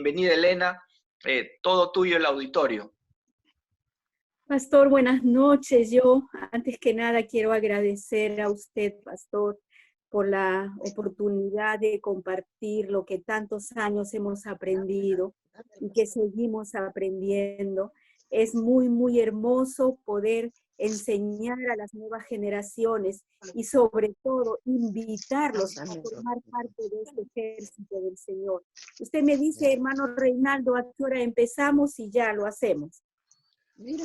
Bienvenida, Elena. Todo tuyo el auditorio. Pastor, buenas noches. Yo, antes que nada, quiero agradecer a usted, Pastor, por la oportunidad de compartir lo que tantos años hemos aprendido y que seguimos aprendiendo. Es muy, muy hermoso poder enseñar a las nuevas generaciones y sobre todo invitarlos a formar parte de este ejército del Señor. Usted me dice, hermano Reinaldo, ¿a qué hora empezamos? Y ya lo hacemos.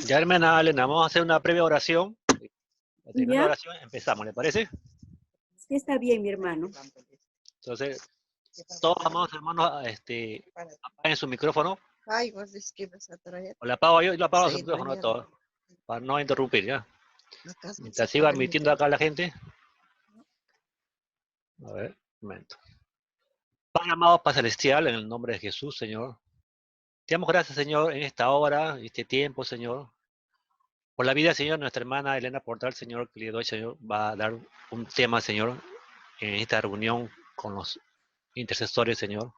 Ya, hermana Elena, vamos a hacer una previa oración. Terminando la ¿Ya? oración, empezamos, ¿le parece? Sí, está bien, mi hermano. Entonces, todos amados hermanos, apaguen su micrófono. O le apago yo y le apago su micrófono a todos, para no interrumpir, ¿ya? Mientras siga admitiendo acá a la gente. A ver, un momento. Padre amado, Padre celestial, en el nombre de Jesús, Señor. Te damos gracias, Señor, en esta hora, en este tiempo, Señor. Por la vida, Señor, nuestra hermana Elena Portal, Señor, que le doy, Señor, va a dar un tema, Señor, en esta reunión con los intercesores, Señor.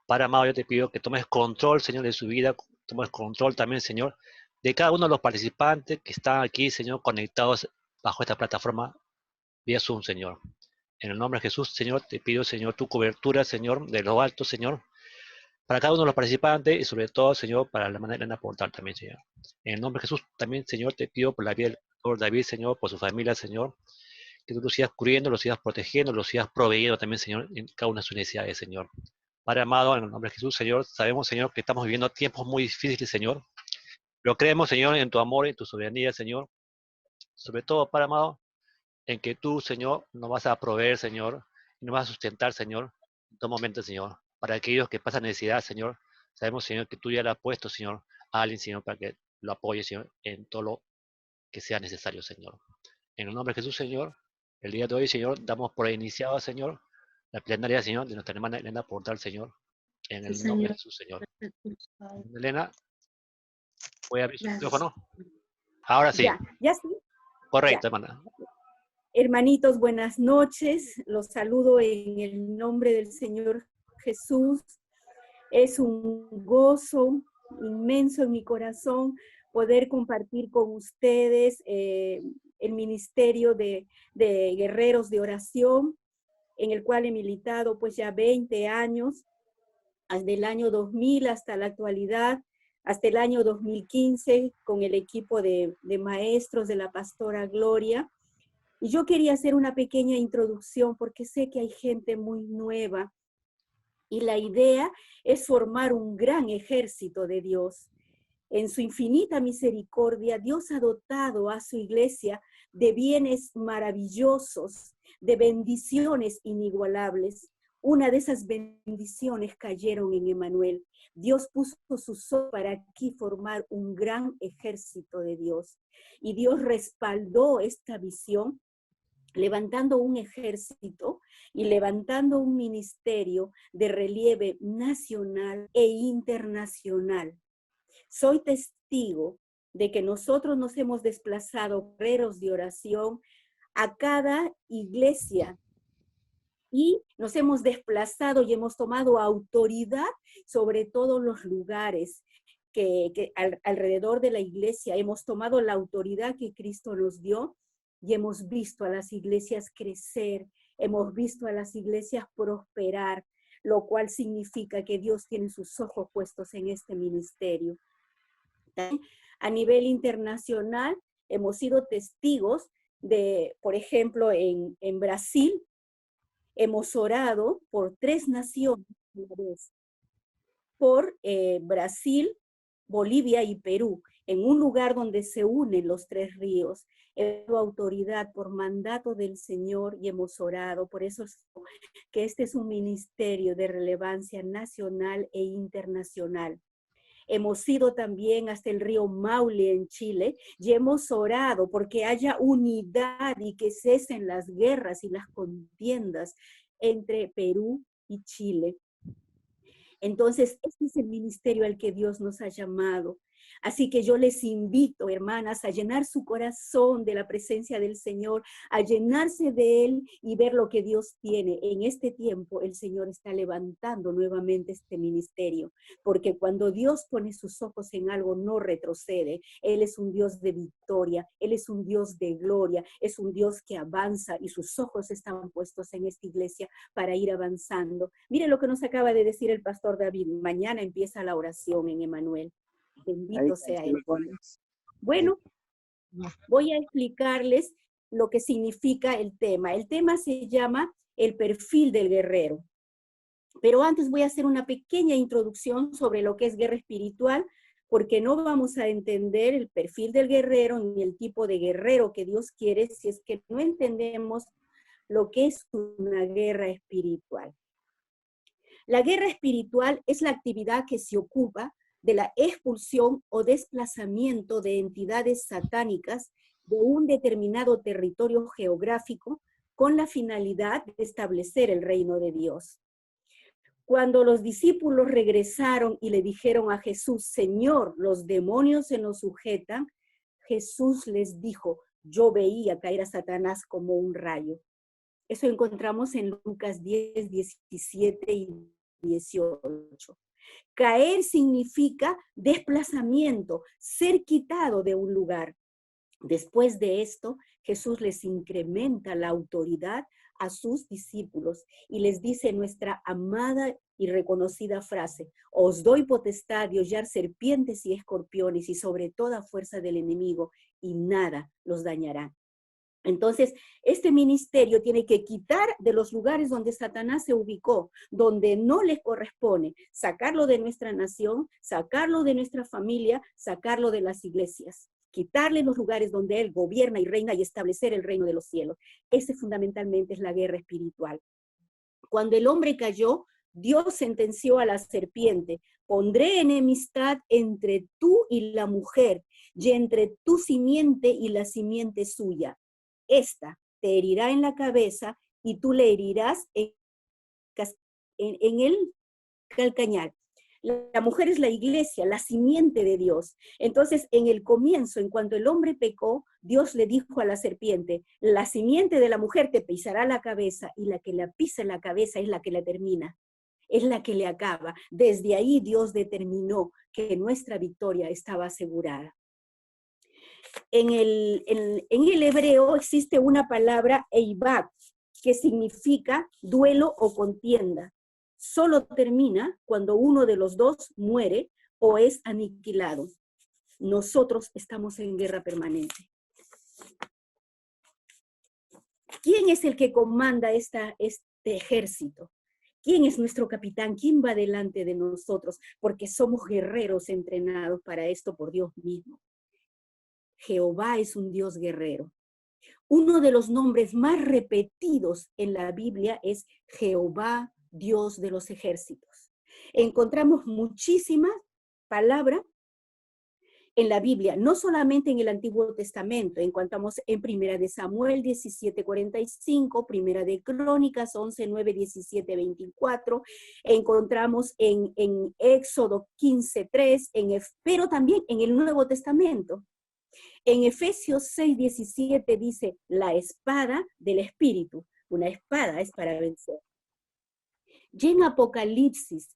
Padre amado, yo te pido que tomes control, Señor, de su vida, tomes control también, Señor, de cada uno de los participantes que están aquí, Señor, conectados bajo esta plataforma vía Zoom, Señor. En el nombre de Jesús, Señor, te pido, Señor, tu cobertura, Señor, de lo alto, Señor, para cada uno de los participantes y sobre todo, Señor, para la hermana Elena Portal también, Señor. En el nombre de Jesús también, Señor, te pido por la vida del doctor David, Señor, por su familia, Señor, que tú lo sigas cubriendo, lo sigas protegiendo, lo sigas proveyendo también, Señor, en cada una de sus necesidades, Señor. Padre amado, en el nombre de Jesús, Señor, sabemos, Señor, que estamos viviendo tiempos muy difíciles, Señor. Pero creemos, Señor, en tu amor y en tu soberanía, Señor. Sobre todo, Padre amado, en que tú, Señor, nos vas a proveer, Señor, y nos vas a sustentar, Señor, en todo momento, Señor. Para aquellos que pasan necesidad, Señor, sabemos, Señor, que tú ya le has puesto, Señor, a alguien, Señor, para que lo apoye, Señor, en todo lo que sea necesario, Señor. En el nombre de Jesús, Señor, el día de hoy, Señor, damos por iniciado, Señor, la plenaria, Señor, de nuestra hermana Elena Portal, Señor, en el nombre de Jesús, Señor. Elena, ¿voy a abrir su micrófono? Ahora sí. Ya sí. Correcto, Ya. hermana. Hermanitos, buenas noches. Los saludo en el nombre del Señor Jesús. Es un gozo inmenso en mi corazón poder compartir con ustedes el ministerio de guerreros de oración, en el cual he militado pues ya 20 años, desde el año 2000 hasta la actualidad, hasta el año 2015, con el equipo de maestros de la pastora Gloria. Y yo quería hacer una pequeña introducción porque sé que hay gente muy nueva y la idea es formar un gran ejército de Dios. En su infinita misericordia, Dios ha dotado a su iglesia de bienes maravillosos, de bendiciones inigualables. Una de esas bendiciones cayeron en Emmanuel. Dios puso su sol para aquí formar un gran ejército de Dios. Y Dios respaldó esta visión levantando un ejército y levantando un ministerio de relieve nacional e internacional. Soy testigo de que nosotros nos hemos desplazado, guerreros de oración, a cada iglesia y nos hemos desplazado y hemos tomado autoridad sobre todos los lugares que alrededor de la iglesia. Hemos tomado la autoridad que Cristo nos dio y hemos visto a las iglesias crecer, hemos visto a las iglesias prosperar, lo cual significa que Dios tiene sus ojos puestos en este ministerio. A nivel internacional, hemos sido testigos de, por ejemplo, en Brasil, hemos orado por 3 naciones, por Brasil, Bolivia y Perú, en un lugar donde se unen los 3 ríos. He dado autoridad por mandato del Señor y hemos orado. Por eso es que este es un ministerio de relevancia nacional e internacional. Hemos ido también hasta el río Maule en Chile y hemos orado porque haya unidad y que cesen las guerras y las contiendas entre Perú y Chile. Entonces, este es el ministerio al que Dios nos ha llamado. Así que yo les invito, hermanas, a llenar su corazón de la presencia del Señor, a llenarse de Él y ver lo que Dios tiene. En este tiempo el Señor está levantando nuevamente este ministerio, porque cuando Dios pone sus ojos en algo no retrocede. Él es un Dios de victoria, Él es un Dios de gloria, es un Dios que avanza y sus ojos están puestos en esta iglesia para ir avanzando. Mire lo que nos acaba de decir el pastor David, mañana empieza la oración en Emmanuel. Bendito sea Él. Bueno, voy a explicarles lo que significa el tema. El tema se llama el perfil del guerrero. Pero antes voy a hacer una pequeña introducción sobre lo que es guerra espiritual, porque no vamos a entender el perfil del guerrero ni el tipo de guerrero que Dios quiere si es que no entendemos lo que es una guerra espiritual. La guerra espiritual es la actividad que se ocupa de la expulsión o desplazamiento de entidades satánicas de un determinado territorio geográfico con la finalidad de establecer el reino de Dios. Cuando los discípulos regresaron y le dijeron a Jesús, Señor, los demonios se nos sujetan, Jesús les dijo, yo veía caer a Satanás como un rayo. Eso encontramos en Lucas 10, 17 y 18. Caer significa desplazamiento, ser quitado de un lugar. Después de esto, Jesús les incrementa la autoridad a sus discípulos y les dice nuestra amada y reconocida frase, os doy potestad de hollar serpientes y escorpiones y sobre toda fuerza del enemigo y nada los dañará. Entonces, este ministerio tiene que quitar de los lugares donde Satanás se ubicó, donde no les corresponde, sacarlo de nuestra nación, sacarlo de nuestra familia, sacarlo de las iglesias, quitarle los lugares donde él gobierna y reina y establecer el reino de los cielos. Ese fundamentalmente es la guerra espiritual. Cuando el hombre cayó, Dios sentenció a la serpiente, pondré enemistad entre tú y la mujer, y entre tu simiente y la simiente suya. Esta te herirá en la cabeza y tú le herirás en el calcañar. La mujer es la iglesia, la simiente de Dios. Entonces, en el comienzo, en cuanto el hombre pecó, Dios le dijo a la serpiente, la simiente de la mujer te pisará la cabeza y la que la pisa la cabeza es la que la termina, es la que le acaba. Desde ahí Dios determinó que nuestra victoria estaba asegurada. En el hebreo existe una palabra eibak, que significa duelo o contienda. Solo termina cuando uno de los dos muere o es aniquilado. Nosotros estamos en guerra permanente. ¿Quién es el que comanda este ejército? ¿Quién es nuestro capitán? ¿Quién va delante de nosotros? Porque somos guerreros entrenados para esto por Dios mismo. Jehová es un Dios guerrero. Uno de los nombres más repetidos en la Biblia es Jehová, Dios de los ejércitos. Encontramos muchísimas palabras en la Biblia, no solamente en el Antiguo Testamento. Encontramos en Primera de Samuel 17:45, Primera de Crónicas 11:9, 17:24, encontramos en Éxodo 15:3, pero también en el Nuevo Testamento. En Efesios 6:17 dice, la espada del Espíritu. Una espada es para vencer. Y en Apocalipsis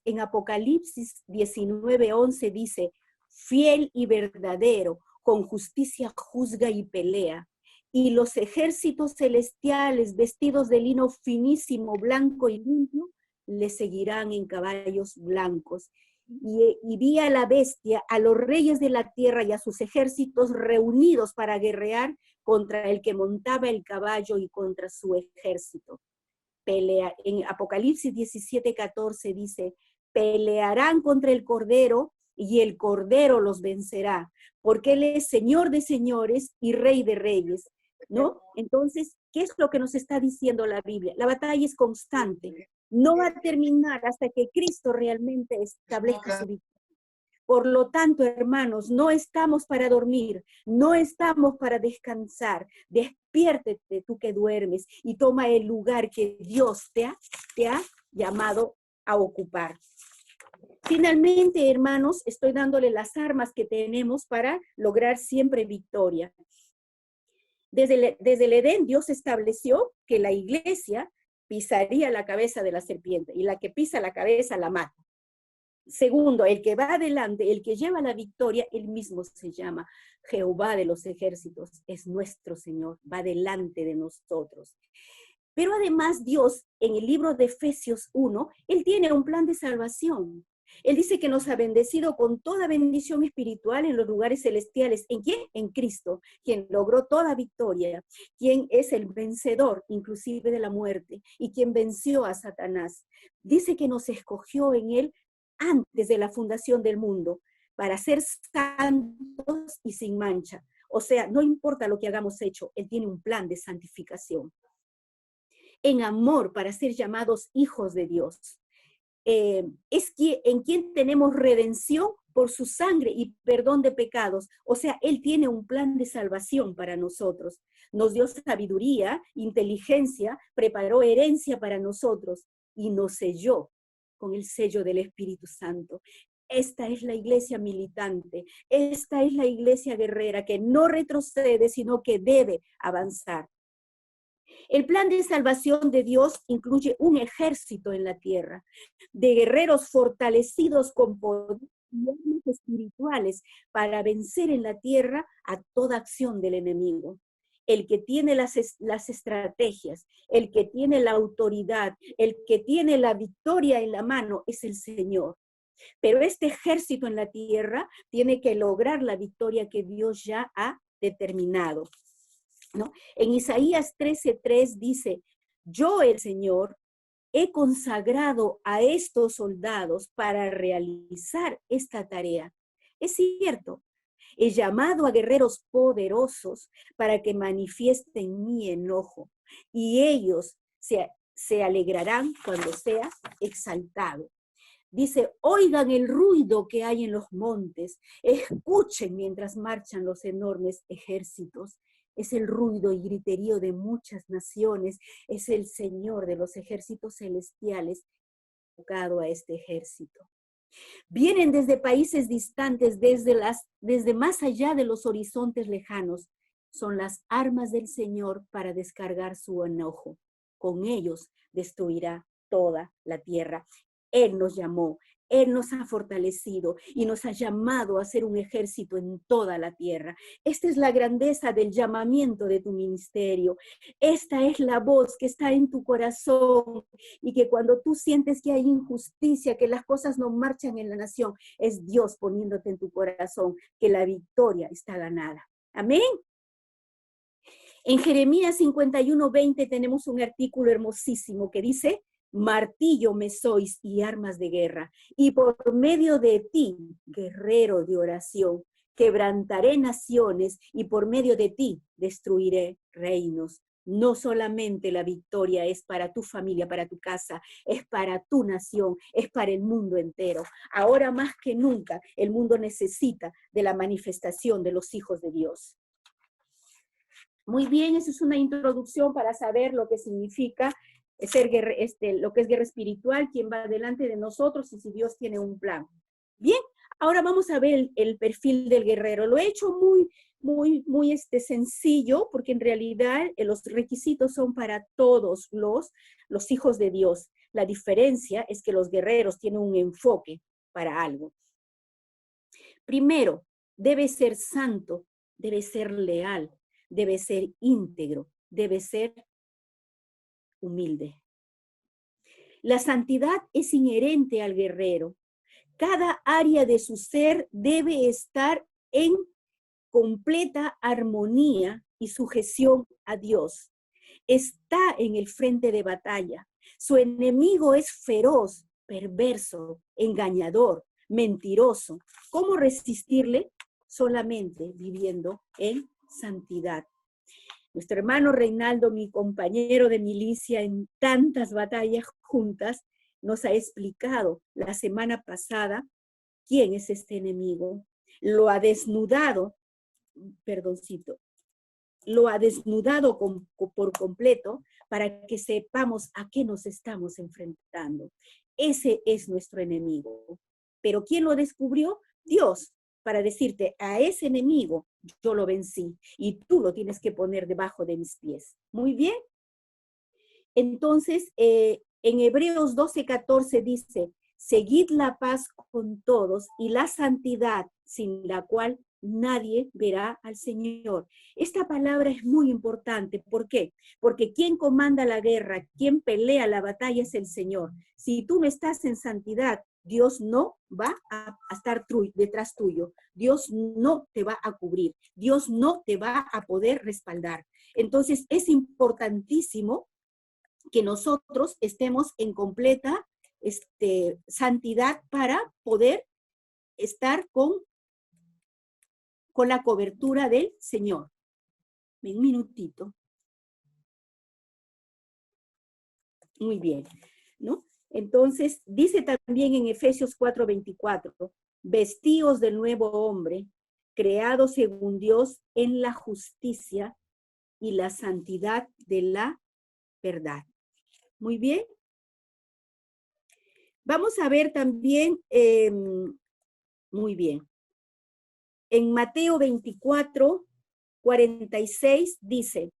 19:11 dice, fiel y verdadero, con justicia juzga y pelea. Y los ejércitos celestiales vestidos de lino finísimo, blanco y limpio, le seguirán en caballos blancos. Y vi a la bestia, a los reyes de la tierra y a sus ejércitos reunidos para guerrear contra el que montaba el caballo y contra su ejército. En Apocalipsis 17:14 dice, pelearán contra el Cordero y el Cordero los vencerá, porque Él es Señor de señores y Rey de reyes, ¿no? Entonces, ¿qué es lo que nos está diciendo la Biblia? La batalla es constante. No va a terminar hasta que Cristo realmente establezca su victoria. Por lo tanto, hermanos, no estamos para dormir, no estamos para descansar. Despiértete tú que duermes y toma el lugar que Dios te ha llamado a ocupar. Finalmente, hermanos, estoy dándole las armas que tenemos para lograr siempre victoria. Desde el Edén, Dios estableció que la iglesia pisaría la cabeza de la serpiente, y la que pisa la cabeza la mata. Segundo, el que va adelante, el que lleva la victoria, él mismo se llama Jehová de los ejércitos, es nuestro Señor, va delante de nosotros. Pero además Dios, en el libro de Efesios 1, Él tiene un plan de salvación. Él dice que nos ha bendecido con toda bendición espiritual en los lugares celestiales. ¿En quién? En Cristo, quien logró toda victoria, quien es el vencedor, inclusive de la muerte, y quien venció a Satanás. Dice que nos escogió en Él antes de la fundación del mundo, para ser santos y sin mancha. O sea, no importa lo que hagamos hecho, Él tiene un plan de santificación. En amor, para ser llamados hijos de Dios. En quien tenemos redención por su sangre y perdón de pecados. O sea, Él tiene un plan de salvación para nosotros. Nos dio sabiduría, inteligencia, preparó herencia para nosotros y nos selló con el sello del Espíritu Santo. Esta es la iglesia militante, esta es la iglesia guerrera que no retrocede, sino que debe avanzar. El plan de salvación de Dios incluye un ejército en la tierra, de guerreros fortalecidos con poderes espirituales para vencer en la tierra a toda acción del enemigo. El que tiene las estrategias, el que tiene la autoridad, el que tiene la victoria en la mano es el Señor. Pero este ejército en la tierra tiene que lograr la victoria que Dios ya ha determinado, ¿no? En Isaías 13:3 dice, yo el Señor he consagrado a estos soldados para realizar esta tarea. Es cierto, he llamado a guerreros poderosos para que manifiesten mi enojo y ellos se alegrarán cuando sea exaltado. Dice, oigan el ruido que hay en los montes, escuchen mientras marchan los enormes ejércitos. Es el ruido y griterío de muchas naciones, es el Señor de los ejércitos celestiales tocado a este ejército. Vienen desde países distantes, desde más allá de los horizontes lejanos. Son las armas del Señor para descargar su enojo. Con ellos destruirá toda la tierra. Él nos llamó, Él nos ha fortalecido y nos ha llamado a ser un ejército en toda la tierra. Esta es la grandeza del llamamiento de tu ministerio. Esta es la voz que está en tu corazón y que cuando tú sientes que hay injusticia, que las cosas no marchan en la nación, es Dios poniéndote en tu corazón que la victoria está ganada. Amén. En Jeremías 51:20 tenemos un artículo hermosísimo que dice, martillo me sois y armas de guerra, y por medio de ti, guerrero de oración, quebrantaré naciones y por medio de ti destruiré reinos. No solamente la victoria es para tu familia, para tu casa, es para tu nación, es para el mundo entero. Ahora más que nunca, el mundo necesita de la manifestación de los hijos de Dios. Muy bien, eso es una introducción para saber lo que significa ser lo que es guerra espiritual, quién va delante de nosotros y si Dios tiene un plan. Bien, ahora vamos a ver el perfil del guerrero. Lo he hecho muy sencillo, porque en realidad los requisitos son para todos los hijos de Dios. La diferencia es que los guerreros tienen un enfoque para algo. Primero, debe ser santo, debe ser leal, debe ser íntegro, debe ser humilde. La santidad es inherente al guerrero. Cada área de su ser debe estar en completa armonía y sujeción a Dios. Está en el frente de batalla. Su enemigo es feroz, perverso, engañador, mentiroso. ¿Cómo resistirle? Solamente viviendo en santidad. Nuestro hermano Reinaldo, mi compañero de milicia en tantas batallas juntas, nos ha explicado la semana pasada quién es este enemigo. Lo ha desnudado, por completo para que sepamos a qué nos estamos enfrentando. Ese es nuestro enemigo. pero ¿quién lo descubrió? Dios, para decirte, a ese enemigo yo lo vencí y tú lo tienes que poner debajo de mis pies. Muy bien. Entonces, en Hebreos 12:14 dice, seguid la paz con todos y la santidad, sin la cual nadie verá al Señor. Esta palabra es muy importante. ¿Por qué? Porque quien comanda la guerra, quien pelea la batalla es el Señor. Si tú no estás en santidad, Dios no va a estar detrás tuyo. Dios no te va a cubrir. Dios no te va a poder respaldar. Entonces, es importantísimo que nosotros estemos en completa santidad para poder estar con la cobertura del Señor. Un minutito. Muy bien, ¿no? Entonces, dice también en Efesios 4:24, vestíos del nuevo hombre, creado según Dios en la justicia y la santidad de la verdad. Muy bien. Vamos a ver también, muy bien. En Mateo 24:46 dice,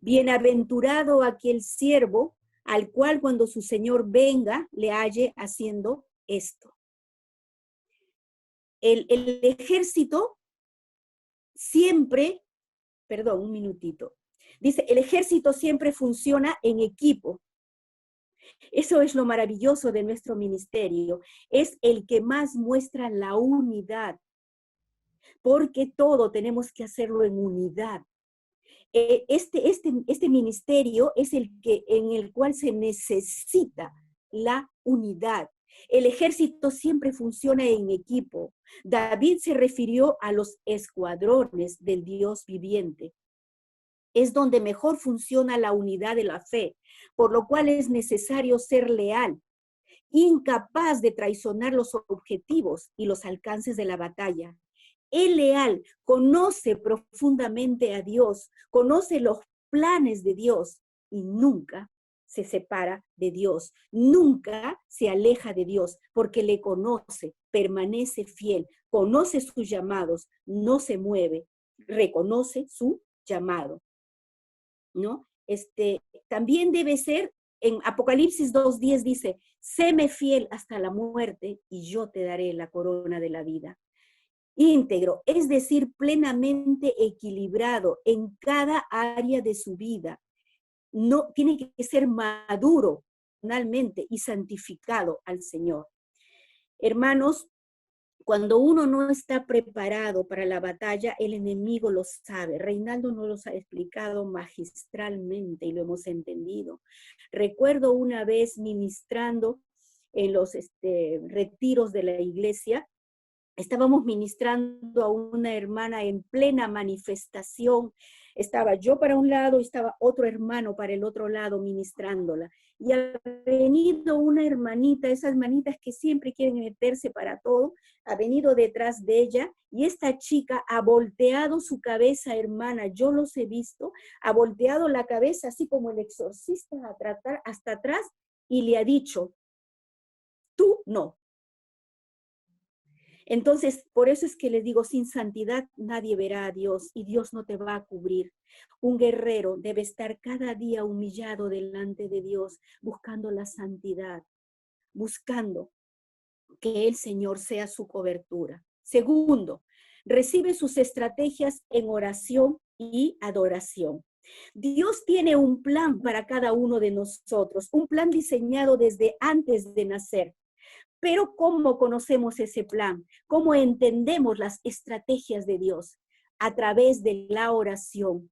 bienaventurado aquel siervo al cual cuando su señor venga le halle haciendo esto. El ejército siempre, perdón, un minutito. Dice, el ejército siempre funciona en equipo. Eso es lo maravilloso de nuestro ministerio. Es el que más muestra la unidad. Porque todo tenemos que hacerlo en unidad. Este ministerio es en el cual se necesita la unidad. El ejército siempre funciona en equipo. David se refirió a los escuadrones del Dios viviente. Es donde mejor funciona la unidad de la fe, por lo cual es necesario ser leal, incapaz de traicionar los objetivos y los alcances de la batalla. El leal conoce profundamente a Dios, conoce los planes de Dios y nunca se separa de Dios, nunca se aleja de Dios, porque le conoce, permanece fiel, conoce sus llamados, no se mueve, reconoce su llamado, ¿no? También debe ser, en Apocalipsis 2:10 dice, séme fiel hasta la muerte y yo te daré la corona de la vida. Íntegro, es decir, plenamente equilibrado en cada área de su vida. No, tiene que ser maduro personalmente y santificado al Señor. Hermanos, cuando uno no está preparado para la batalla, el enemigo lo sabe. Reinaldo nos lo ha explicado magistralmente y lo hemos entendido. Recuerdo una vez ministrando en los retiros de la iglesia, estábamos ministrando a una hermana en plena manifestación. Estaba yo para un lado y estaba otro hermano para el otro lado ministrándola. Y ha venido una hermanita, esas hermanitas que siempre quieren meterse para todo, ha venido detrás de ella y esta chica ha volteado su cabeza, hermana, yo los he visto, ha volteado la cabeza así como el exorcista a tratar hasta atrás y le ha dicho, tú no. Entonces, por eso es que les digo, sin santidad nadie verá a Dios y Dios no te va a cubrir. Un guerrero debe estar cada día humillado delante de Dios, buscando la santidad, buscando que el Señor sea su cobertura. Segundo, recibe sus estrategias en oración y adoración. Dios tiene un plan para cada uno de nosotros, un plan diseñado desde antes de nacer. Pero ¿cómo conocemos ese plan? ¿Cómo entendemos las estrategias de Dios? A través de la oración.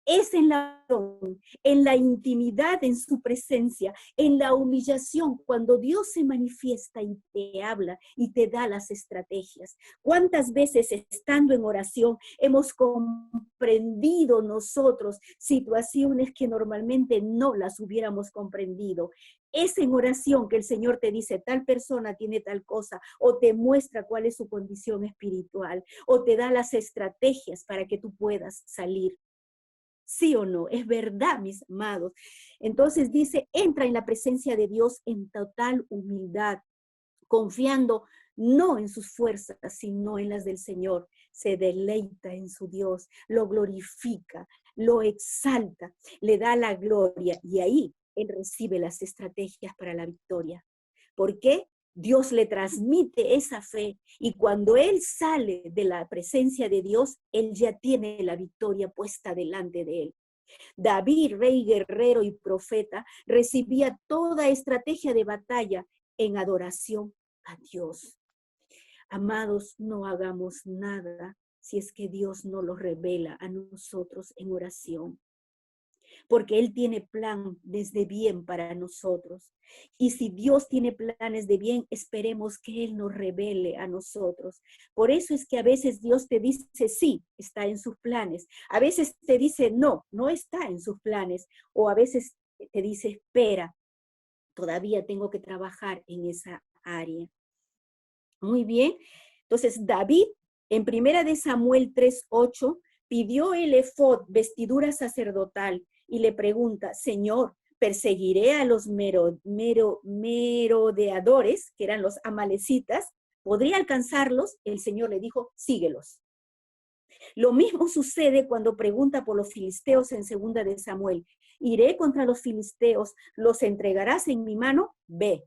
Es en la intimidad, en su presencia, en la humillación, cuando Dios se manifiesta y te habla y te da las estrategias. ¿Cuántas veces estando en oración hemos comprendido nosotros situaciones que normalmente no las hubiéramos comprendido? Es en oración que el Señor te dice, tal persona tiene tal cosa, o te muestra cuál es su condición espiritual, o te da las estrategias para que tú puedas salir. ¿Sí o no? Es verdad, mis amados. Entonces dice, entra en la presencia de Dios en total humildad, confiando no en sus fuerzas, sino en las del Señor. Se deleita en su Dios, lo glorifica, lo exalta, le da la gloria y ahí él recibe las estrategias para la victoria. ¿Por qué? Dios le transmite esa fe y cuando él sale de la presencia de Dios, él ya tiene la victoria puesta delante de él. David, rey, guerrero y profeta, recibía toda estrategia de batalla en adoración a Dios. Amados, no hagamos nada si es que Dios no lo revela a nosotros en oración. Porque Él tiene planes de bien para nosotros. Y si Dios tiene planes de bien, esperemos que Él nos revele a nosotros. Por eso es que a veces Dios te dice, sí, está en sus planes. A veces te dice, no, no está en sus planes. O a veces te dice, espera, todavía tengo que trabajar en esa área. Muy bien. Entonces, David, en 1 Samuel 3:8, pidió el efod, vestidura sacerdotal, y le pregunta, Señor, ¿perseguiré a los merodeadores, que eran los amalecitas? ¿Podría alcanzarlos? El Señor le dijo, síguelos. Lo mismo sucede cuando pregunta por los filisteos en 2 Samuel. Iré contra los filisteos, ¿los entregarás en mi mano? Ve.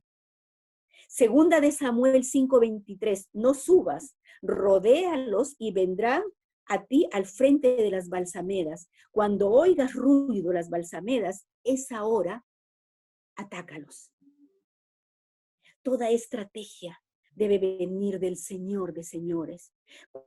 2 Samuel 5:23, no subas, rodéalos y vendrán a ti al frente de las balsamedas. Cuando oigas ruido las balsamedas, esa hora, atácalos. Toda estrategia debe venir del Señor de señores.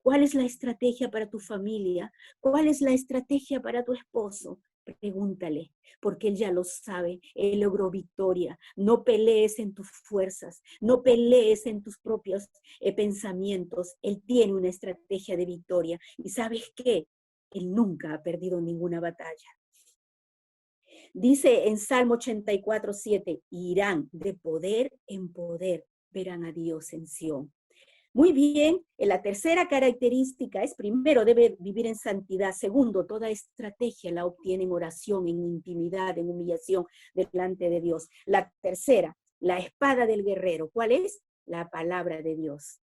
¿Cuál es la estrategia para tu familia? ¿Cuál es la estrategia para tu esposo? Pregúntale, porque él ya lo sabe, él logró victoria. No pelees en tus fuerzas, no pelees en tus propios pensamientos. Él tiene una estrategia de victoria. ¿Y sabes qué? Él nunca ha perdido ninguna batalla. Dice en Salmo 84:7, irán de poder en poder, verán a Dios en Sión. Muy bien, la tercera característica es, primero, debe vivir en santidad. Segundo, toda estrategia la obtiene en oración, en intimidad, en humillación delante de Dios. La tercera, la espada del guerrero. ¿Cuál es? La palabra de Dios.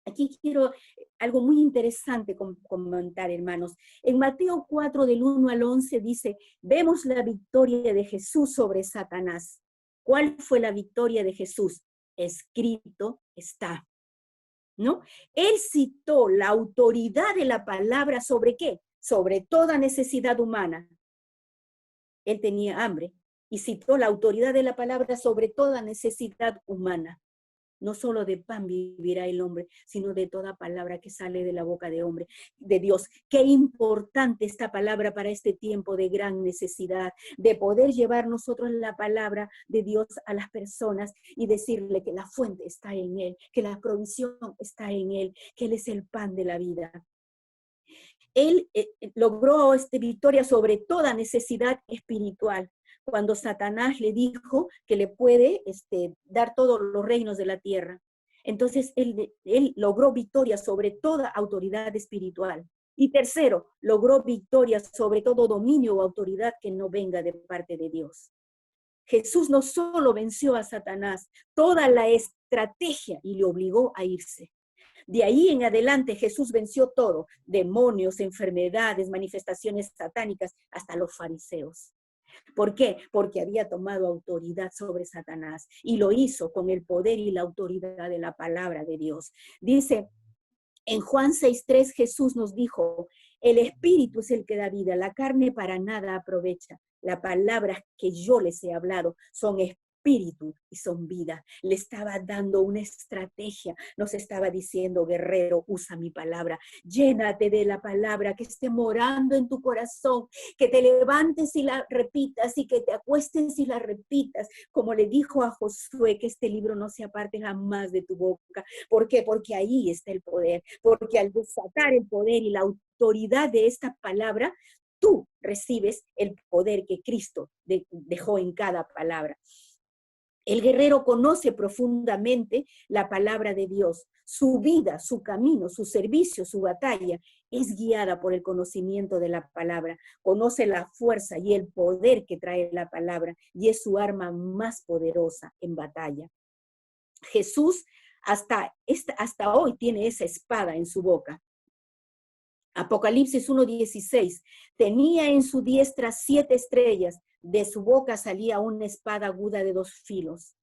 Aquí quiero algo muy interesante comentar, hermanos. En Mateo 4, del 1 al 11, dice, vemos la victoria de Jesús sobre Satanás. ¿Cuál fue la victoria de Jesús? Escrito está. ¿No? Él citó la autoridad de la palabra ¿sobre qué? Sobre toda necesidad humana. Él tenía hambre y citó la autoridad de la palabra sobre toda necesidad humana. No solo de pan vivirá el hombre, sino de toda palabra que sale de la boca de hombre, de Dios. Qué importante esta palabra para este tiempo de gran necesidad, de poder llevar nosotros la palabra de Dios a las personas y decirle que la fuente está en Él, que la provisión está en Él, que Él es el pan de la vida. Él logró victoria sobre toda necesidad espiritual. Cuando Satanás le dijo que le puede dar todos los reinos de la tierra. Entonces, él logró victoria sobre toda autoridad espiritual. Y tercero, logró victoria sobre todo dominio o autoridad que no venga de parte de Dios. Jesús no solo venció a Satanás, toda la estrategia y le obligó a irse. De ahí en adelante Jesús venció todo, demonios, enfermedades, manifestaciones satánicas, hasta los fariseos. ¿Por qué? Porque había tomado autoridad sobre Satanás y lo hizo con el poder y la autoridad de la palabra de Dios. Dice en Juan 6:3, Jesús nos dijo, el espíritu es el que da vida, la carne para nada aprovecha. Las palabras que yo les he hablado son espíritu y son vida. Le estaba dando una estrategia, nos estaba diciendo, guerrero, usa mi palabra, llénate de la palabra que esté morando en tu corazón, que te levantes y la repitas y que te acuestes y la repitas, como le dijo a Josué, que este libro no se aparte jamás de tu boca. ¿Por qué? Porque ahí está el poder, porque al desatar el poder y la autoridad de esta palabra, tú recibes el poder que Cristo dejó en cada palabra. El guerrero conoce profundamente la palabra de Dios. Su vida, su camino, su servicio, su batalla es guiada por el conocimiento de la palabra. Conoce la fuerza y el poder que trae la palabra y es su arma más poderosa en batalla. Jesús hasta hoy tiene esa espada en su boca. Apocalipsis 1:16, tenía en su diestra 7 estrellas, de su boca salía una espada aguda de 2 filos.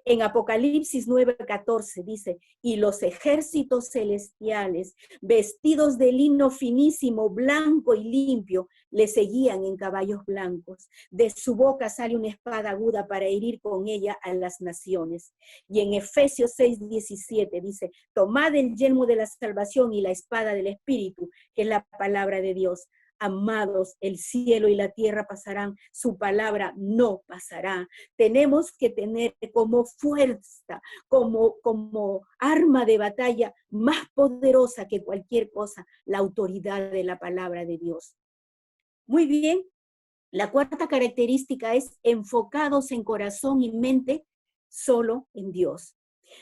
En Apocalipsis 9:14 dice, y los ejércitos celestiales, vestidos de lino finísimo, blanco y limpio, le seguían en caballos blancos. De su boca sale una espada aguda para herir con ella a las naciones. Y en Efesios 6:17 dice, tomad el yelmo de la salvación y la espada del Espíritu, que es la palabra de Dios. Amados, el cielo y la tierra pasarán, su palabra no pasará. Tenemos que tener como fuerza, como arma de batalla más poderosa que cualquier cosa, la autoridad de la palabra de Dios. Muy bien, la cuarta característica es enfocados en corazón y mente solo en Dios.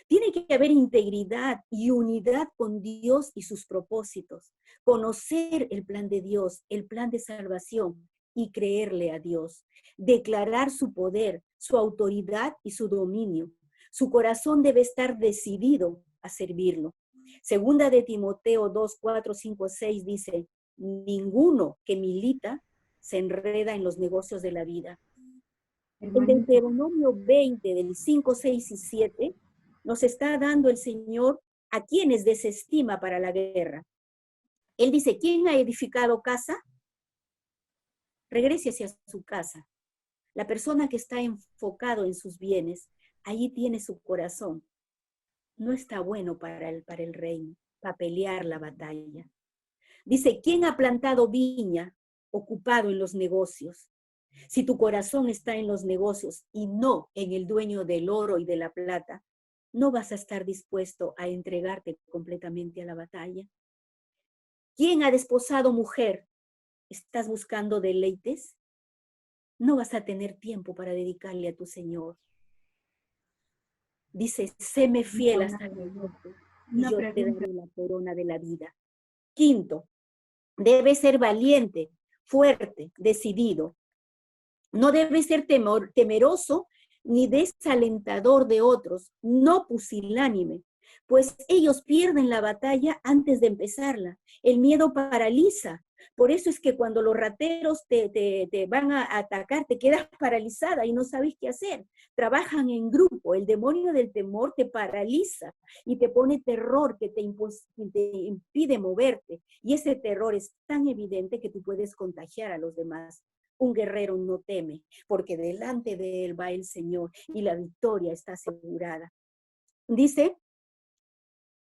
Tiene que haber integridad y unidad con Dios y sus propósitos. Conocer el plan de Dios, el plan de salvación y creerle a Dios. Declarar su poder, su autoridad y su dominio. Su corazón debe estar decidido a servirlo. Segunda de Timoteo 2, 4, 5, 6 dice, ninguno que milita se enreda en los negocios de la vida. En Deuteronomio 20, del 5, 6 y 7, nos está dando el Señor a quienes desestima para la guerra. Él dice, ¿quién ha edificado casa? Regrese hacia su casa. La persona que está enfocado en sus bienes, allí tiene su corazón. No está bueno para el reino, para pelear la batalla. Dice, ¿quién ha plantado viña, ocupado en los negocios? Si tu corazón está en los negocios y no en el dueño del oro y de la plata, no vas a estar dispuesto a entregarte completamente a la batalla. ¿Quién ha desposado mujer? ¿Estás buscando deleites? No vas a tener tiempo para dedicarle a tu Señor. Dice, séme fiel hasta la muerte y yo te daré la corona de la vida. Quinto, debe ser valiente, fuerte, decidido. No debe ser temeroso ni desalentador de otros, no pusilánime, pues ellos pierden la batalla antes de empezarla. El miedo paraliza. Por eso es que cuando los rateros te van a atacar, te quedas paralizada y no sabes qué hacer. Trabajan en grupo. El demonio del temor te paraliza y te pone terror que te impide moverte. Y ese terror es tan evidente que tú puedes contagiar a los demás. Un guerrero no teme, porque delante de él va el Señor y la victoria está asegurada. Dice,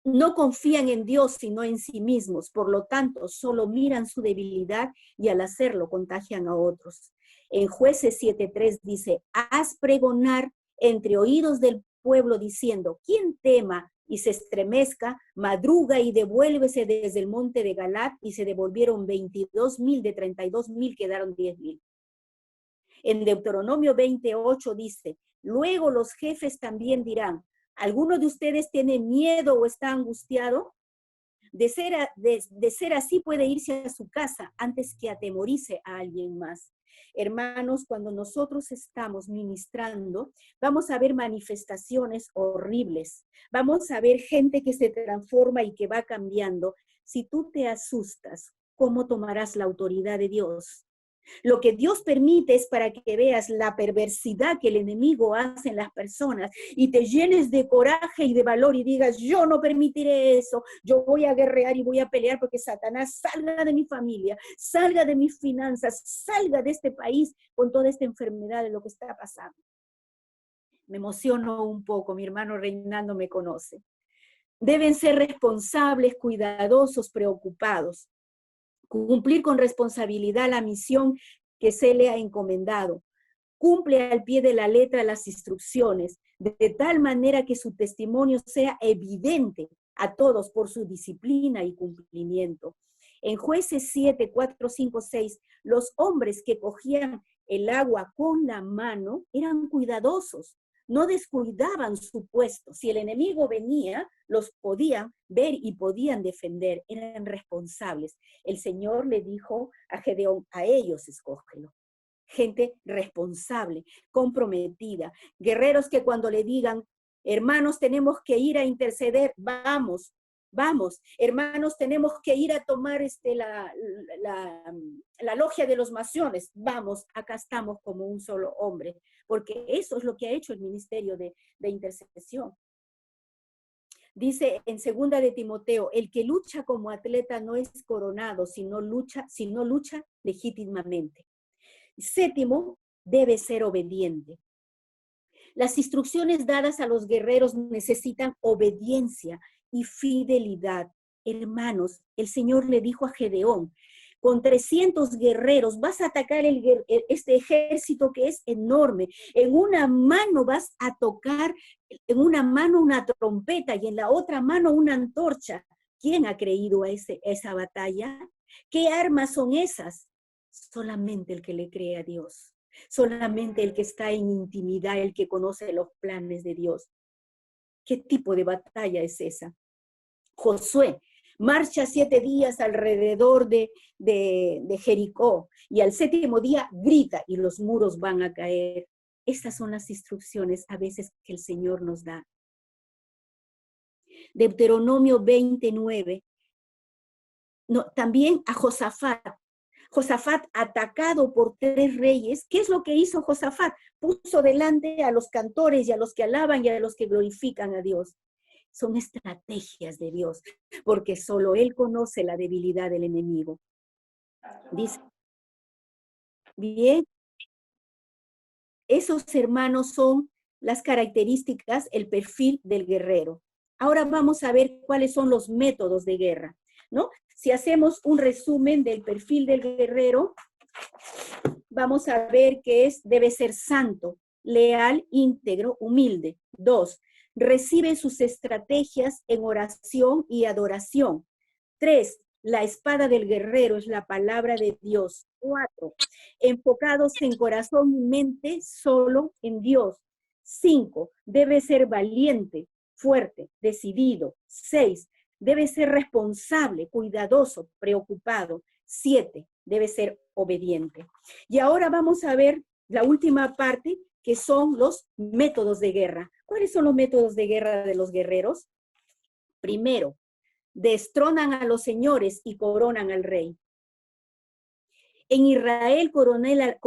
no confían en Dios sino en sí mismos, por lo tanto, solo miran su debilidad y al hacerlo contagian a otros. En Jueces 7:3 dice, haz pregonar entre oídos del pueblo diciendo, quien tema y se estremezca, madruga y devuélvese desde el monte de Galat, y se devolvieron 22,000, de 32,000 quedaron 10,000. En Deuteronomio 28 dice, luego los jefes también dirán, ¿alguno de ustedes tiene miedo o está angustiado? De ser así puede irse a su casa antes que atemorice a alguien más. Hermanos, cuando nosotros estamos ministrando, vamos a ver manifestaciones horribles. Vamos a ver gente que se transforma y que va cambiando. Si tú te asustas, ¿cómo tomarás la autoridad de Dios? Lo que Dios permite es para que veas la perversidad que el enemigo hace en las personas y te llenes de coraje y de valor y digas, yo no permitiré eso, yo voy a guerrear y voy a pelear porque Satanás salga de mi familia, salga de mis finanzas, salga de este país con toda esta enfermedad de lo que está pasando. Me emociono un poco, mi hermano Reinaldo me conoce. Deben ser responsables, cuidadosos, preocupados. Cumplir con responsabilidad la misión que se le ha encomendado. Cumple al pie de la letra las instrucciones, de tal manera que su testimonio sea evidente a todos por su disciplina y cumplimiento. En Jueces 7, 4, 5, 6, los hombres que cogían el agua con la mano eran cuidadosos, no descuidaban su puesto. Si el enemigo venía, los podían ver y podían defender, eran responsables. El Señor le dijo a Gedeón, a ellos escógelo. Gente responsable, comprometida, guerreros que cuando le digan, Hermanos, tenemos que ir a interceder. Vamos, vamos. Hermanos, tenemos que ir a tomar la logia de los masones. Vamos, acá estamos como un solo hombre, porque eso es lo que ha hecho el ministerio de intercesión. Dice en 2 de Timoteo, el que lucha como atleta no es coronado, sino lucha legítimamente. 7, debe ser obediente. Las instrucciones dadas a los guerreros necesitan obediencia y fidelidad. Hermanos, el Señor le dijo a Gedeón, con 300 guerreros vas a atacar este ejército que es enorme. En una mano vas a tocar, en una mano una trompeta y en la otra mano una antorcha. ¿Quién ha creído a esa batalla? ¿Qué armas son esas? Solamente el que le cree a Dios. Solamente el que está en intimidad, el que conoce los planes de Dios. ¿Qué tipo de batalla es esa? Josué marcha 7 días alrededor de Jericó y al 7º día grita y los muros van a caer. Estas son las instrucciones a veces que el Señor nos da. Deuteronomio 29. No, también a Josafat. Josafat atacado por 3 reyes. ¿Qué es lo que hizo Josafat? Puso delante a los cantores y a los que alaban y a los que glorifican a Dios. Son estrategias de Dios, porque solo Él conoce la debilidad del enemigo. Dice, bien, esos hermanos son las características, el perfil del guerrero. Ahora vamos a ver cuáles son los métodos de guerra, ¿no? Si hacemos un resumen del perfil del guerrero, vamos a ver que debe ser santo, leal, íntegro, humilde. 2, recibe sus estrategias en oración y adoración. 3, la espada del guerrero es la palabra de Dios. 4, enfocados en corazón y mente solo en Dios. 5, debe ser valiente, fuerte, decidido. 6, debe ser responsable, cuidadoso, preocupado. 7, debe ser obediente. Y ahora vamos a ver la última parte, que son los métodos de guerra. ¿Cuáles son los métodos de guerra de los guerreros? Primero, destronan a los señores y coronan al rey. En Israel, coronar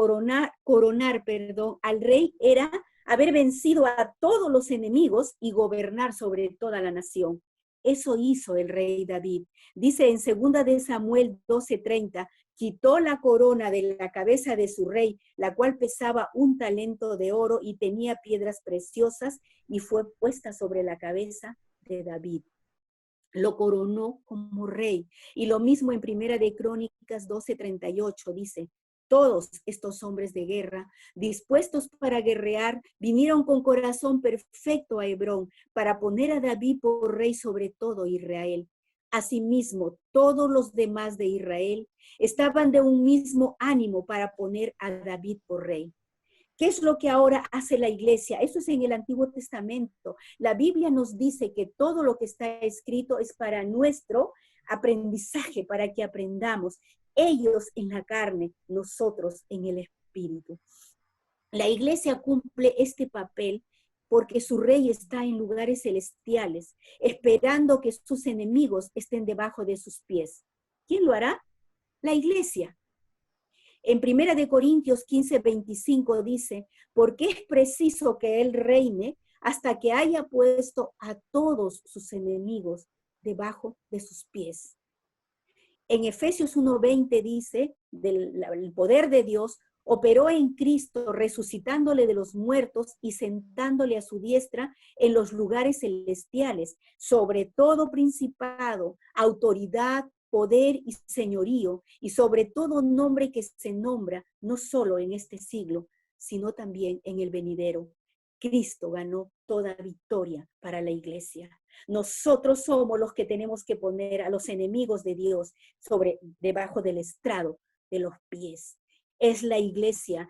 al rey era haber vencido a todos los enemigos y gobernar sobre toda la nación. Eso hizo el rey David. Dice en 2 de Samuel 12:30, quitó la corona de la cabeza de su rey, la cual pesaba 1 talento de oro y tenía piedras preciosas, y fue puesta sobre la cabeza de David. Lo coronó como rey. Y lo mismo en 1 de Crónicas 12:38 dice, todos estos hombres de guerra, dispuestos para guerrear, vinieron con corazón perfecto a Hebrón para poner a David por rey sobre todo Israel. Asimismo, todos los demás de Israel estaban de un mismo ánimo para poner a David por rey. ¿Qué es lo que ahora hace la iglesia? Eso es en el Antiguo Testamento. La Biblia nos dice que todo lo que está escrito es para nuestro aprendizaje, para que aprendamos. Ellos en la carne, nosotros en el espíritu. La iglesia cumple este papel porque su rey está en lugares celestiales, esperando que sus enemigos estén debajo de sus pies. ¿Quién lo hará? La iglesia. En 1 de Corintios 15:25 dice, porque es preciso que él reine hasta que haya puesto a todos sus enemigos debajo de sus pies. En Efesios 1:20 dice, el poder de Dios operó en Cristo, resucitándole de los muertos y sentándole a su diestra en los lugares celestiales, sobre todo principado, autoridad, poder y señorío, y sobre todo nombre que se nombra, no solo en este siglo, sino también en el venidero. Cristo ganó toda victoria para la iglesia. Nosotros somos los que tenemos que poner a los enemigos de Dios debajo del estrado de los pies. Es la iglesia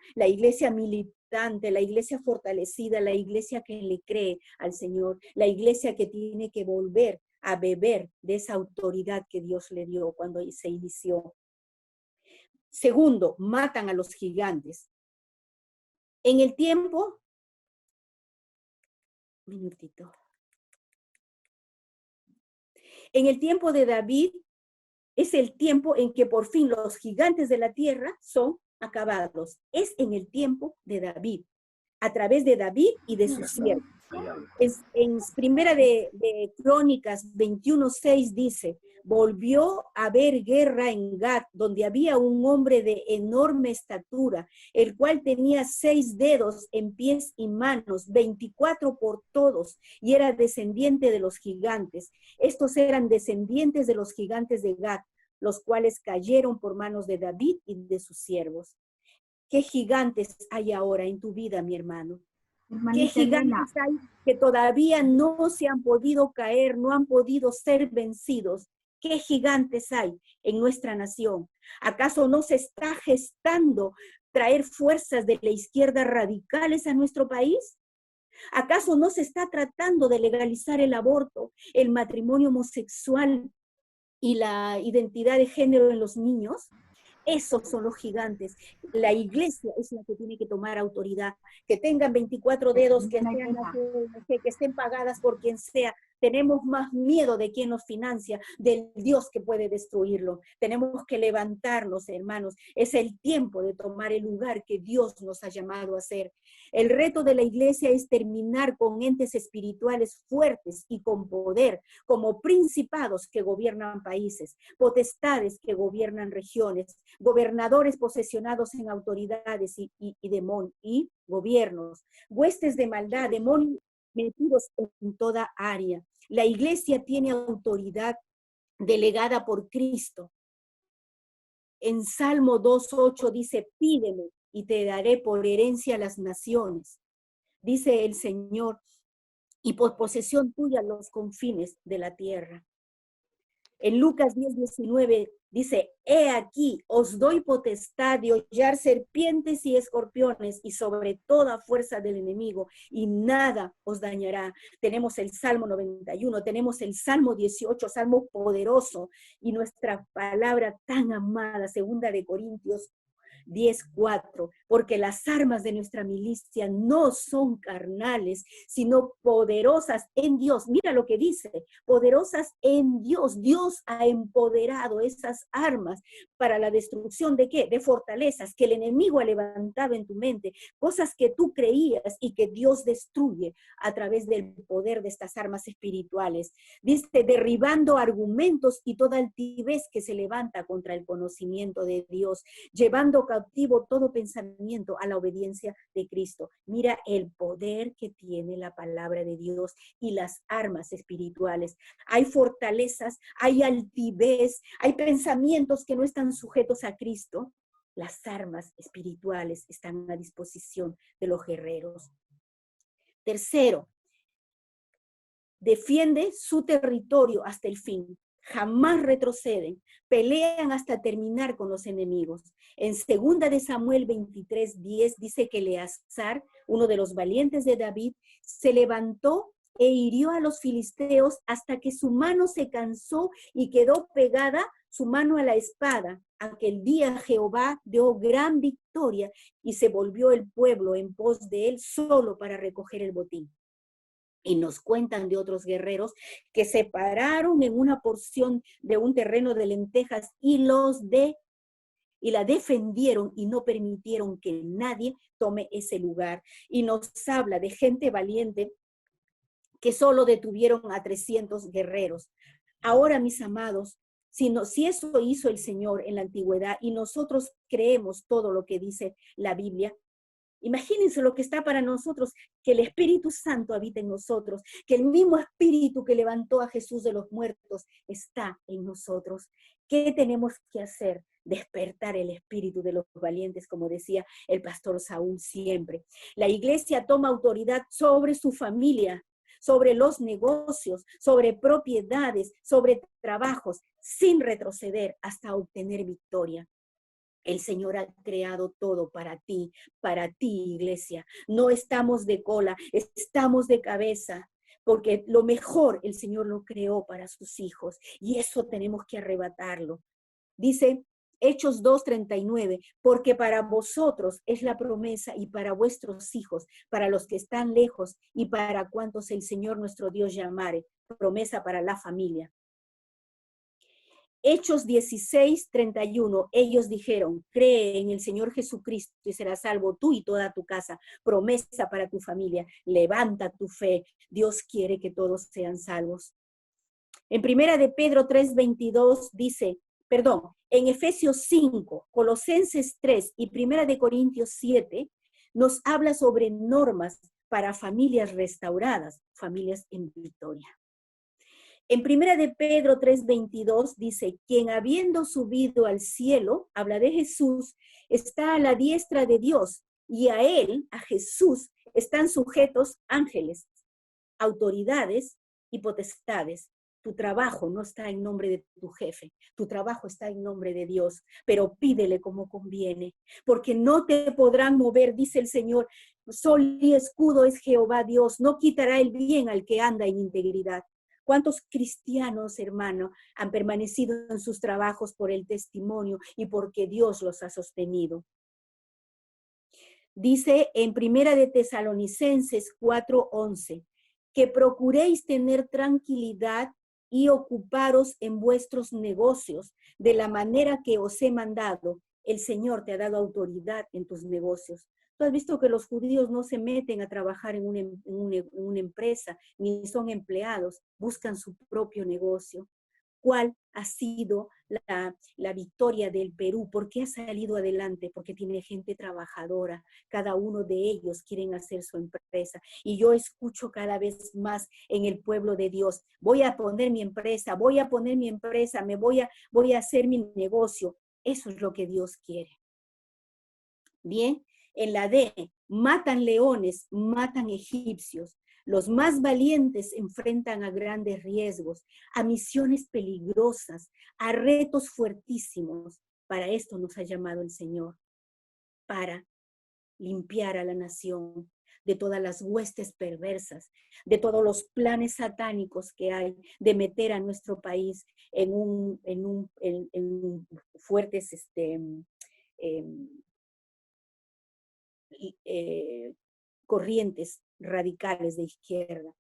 militante, la iglesia fortalecida, la iglesia que le cree al Señor, la iglesia que tiene que volver a beber de esa autoridad que Dios le dio cuando se inició. Segundo, matan a los gigantes. En el tiempo minutito. En el tiempo de David es el tiempo en que por fin los gigantes de la tierra son acabados. Es en el tiempo de David, a través de David y de sus siervos. En primera de Crónicas 21:6 dice, volvió a haber guerra en Gat, donde había un hombre de enorme estatura, el cual tenía 6 dedos en pies y manos, 24 por todos, y era descendiente de los gigantes. Estos eran descendientes de los gigantes de Gat, los cuales cayeron por manos de David y de sus siervos. ¿Qué gigantes hay ahora en tu vida, mi hermano? ¿Qué gigantes hay que todavía no se han podido caer, no han podido ser vencidos? ¿Qué gigantes hay en nuestra nación? ¿Acaso no se está gestando traer fuerzas de la izquierda radicales a nuestro país? ¿Acaso no se está tratando de legalizar el aborto, el matrimonio homosexual y la identidad de género en los niños? Esos son los gigantes. La iglesia es la que tiene que tomar autoridad. Que tengan 24 dedos, que estén pagadas por quien sea. Tenemos más miedo de quien nos financia, del Dios que puede destruirlo. Tenemos que levantarnos, hermanos. Es el tiempo de tomar el lugar que Dios nos ha llamado a hacer. El reto de la iglesia es terminar con entes espirituales fuertes y con poder, como principados que gobiernan países, potestades que gobiernan regiones, gobernadores posesionados en autoridades y gobiernos, huestes de maldad, demonios metidos en toda área. La iglesia tiene autoridad delegada por Cristo. En Salmo 2:8 dice, pídeme y te daré por herencia las naciones. Dice el Señor, y por posesión tuya los confines de la tierra. En Lucas 10:19 dice, he aquí, os doy potestad de hollar serpientes y escorpiones y sobre toda fuerza del enemigo, y nada os dañará. Tenemos el Salmo 91, tenemos el Salmo 18, Salmo poderoso, y nuestra palabra tan amada, 2 de Corintios 10:4, porque las armas de nuestra milicia no son carnales, sino poderosas en Dios. Mira lo que dice, poderosas en Dios. Dios ha empoderado esas armas para la destrucción ¿de qué? De fortalezas que el enemigo ha levantado en tu mente, cosas que tú creías y que Dios destruye a través del poder de estas armas espirituales. Dice, derribando argumentos y toda altivez que se levanta contra el conocimiento de Dios, llevando cautivo todo pensamiento a la obediencia de Cristo. Mira el poder que tiene la palabra de Dios y las armas espirituales. Hay fortalezas, hay altivez, hay pensamientos que no están sujetos a Cristo. Las armas espirituales están a disposición de los guerreros. Tercero, defiende su territorio hasta el fin. Jamás retroceden, pelean hasta terminar con los enemigos. En 2 de Samuel 23:10 dice que Eleazar, uno de los valientes de David, se levantó e hirió a los filisteos hasta que su mano se cansó y quedó pegada su mano a la espada. Aquel día Jehová dio gran victoria y se volvió el pueblo en pos de él solo para recoger el botín. Y nos cuentan de otros guerreros que se pararon en una porción de un terreno de lentejas y la defendieron y no permitieron que nadie tome ese lugar. Y nos habla de gente valiente que solo detuvieron a 300 guerreros. Ahora, mis amados, si eso hizo el Señor en la antigüedad y nosotros creemos todo lo que dice la Biblia, imagínense lo que está para nosotros, que el Espíritu Santo habita en nosotros, que el mismo Espíritu que levantó a Jesús de los muertos está en nosotros. ¿Qué tenemos que hacer? Despertar el espíritu de los valientes, como decía el pastor Saúl siempre. La iglesia toma autoridad sobre su familia, sobre los negocios, sobre propiedades, sobre trabajos, sin retroceder hasta obtener victoria. El Señor ha creado todo para ti, iglesia. No estamos de cola, estamos de cabeza, porque lo mejor el Señor lo creó para sus hijos y eso tenemos que arrebatarlo. Dice Hechos 2:39, porque para vosotros es la promesa y para vuestros hijos, para los que están lejos y para cuantos el Señor nuestro Dios llamare, promesa para la familia. Hechos 16:31, ellos dijeron, cree en el Señor Jesucristo y serás salvo tú y toda tu casa, promesa para tu familia, levanta tu fe, Dios quiere que todos sean salvos. En Primera de Pedro 3:22 dice, en Efesios 5, Colosenses 3 y Primera de Corintios 7 nos habla sobre normas para familias restauradas, familias en victoria. En Primera de Pedro 3:22 dice, quien habiendo subido al cielo, habla de Jesús, está a la diestra de Dios y a él, a Jesús, están sujetos ángeles, autoridades y potestades. Tu trabajo no está en nombre de tu jefe, tu trabajo está en nombre de Dios, pero pídele como conviene, porque no te podrán mover, dice el Señor, sol y escudo es Jehová Dios, no quitará el bien al que anda en integridad. ¿Cuántos cristianos, hermano, han permanecido en sus trabajos por el testimonio y porque Dios los ha sostenido? Dice en Primera de Tesalonicenses 4:11, que procuréis tener tranquilidad y ocuparos en vuestros negocios de la manera que os he mandado. El Señor te ha dado autoridad en tus negocios. Tú has visto que los judíos no se meten a trabajar en una empresa, ni son empleados, buscan su propio negocio. ¿Cuál ha sido la victoria del Perú? ¿Por qué ha salido adelante? Porque tiene gente trabajadora. Cada uno de ellos quieren hacer su empresa. Y yo escucho cada vez más en el pueblo de Dios, voy a poner mi empresa, me voy a hacer mi negocio. Eso es lo que Dios quiere. Bien, en la D, matan leones, matan egipcios. Los más valientes enfrentan a grandes riesgos, a misiones peligrosas, a retos fuertísimos. Para esto nos ha llamado el Señor, para limpiar a la nación de todas las huestes perversas, de todos los planes satánicos que hay de meter a nuestro país en fuertes corrientes radicales de izquierda.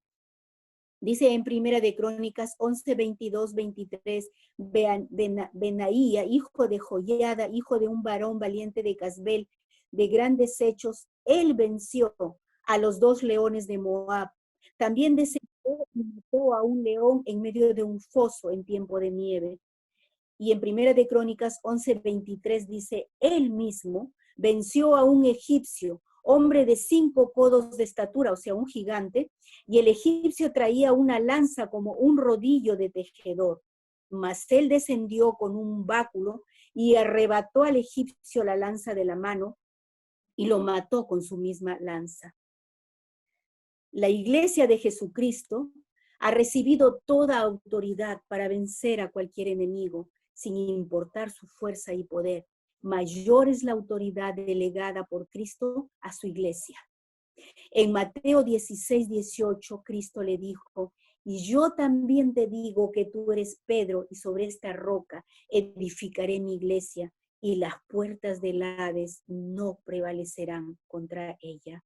Dice en Primera de Crónicas 11, 22, 23, Benaía, hijo de Joiada, hijo de un varón valiente de Casbel, de grandes hechos, él venció a los 2 leones de Moab. También descendió y mató a un león en medio de un foso en tiempo de nieve. Y en Primera de Crónicas 11, 23 dice, él mismo venció a un egipcio, hombre de 5 codos de estatura, o sea, un gigante, y el egipcio traía una lanza como un rodillo de tejedor. Mas él descendió con un báculo y arrebató al egipcio la lanza de la mano y lo mató con su misma lanza. La iglesia de Jesucristo ha recibido toda autoridad para vencer a cualquier enemigo, sin importar su fuerza y poder. Mayor es la autoridad delegada por Cristo a su iglesia. En Mateo 16, 18, Cristo le dijo, y yo también te digo que tú eres Pedro, y sobre esta roca edificaré mi iglesia, y las puertas del Hades no prevalecerán contra ella.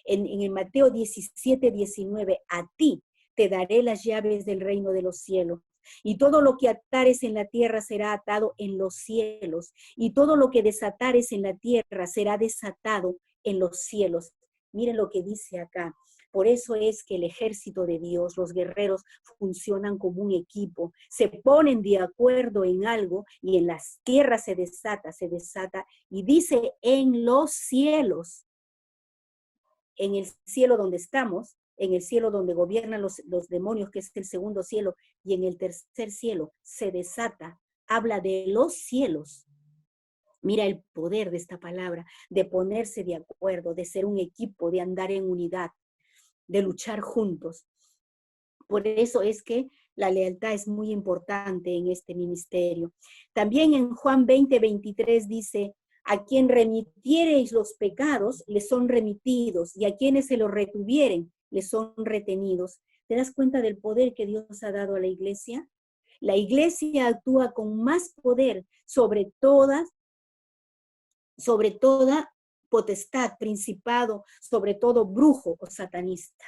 En el Mateo 17, 19, a ti te daré las llaves del reino de los cielos. Y todo lo que atares en la tierra será atado en los cielos, y todo lo que desatares en la tierra será desatado en los cielos. Miren lo que dice acá. Por eso es que el ejército de Dios, los guerreros, funcionan como un equipo, se ponen de acuerdo en algo y en las tierras se desata, y dice en los cielos, en el cielo donde estamos, en el cielo donde gobiernan los demonios, que es el segundo cielo, y en el tercer cielo se desata, habla de los cielos. Mira el poder de esta palabra, de ponerse de acuerdo, de ser un equipo, de andar en unidad, de luchar juntos. Por eso es que la lealtad es muy importante en este ministerio. También en Juan 20, 23 dice, a quien remitiereis los pecados, les son remitidos, y a quienes se los retuvieren, les son retenidos. ¿Te das cuenta del poder que Dios ha dado a la iglesia? La iglesia actúa con más poder sobre toda potestad, principado, sobre todo brujo o satanista.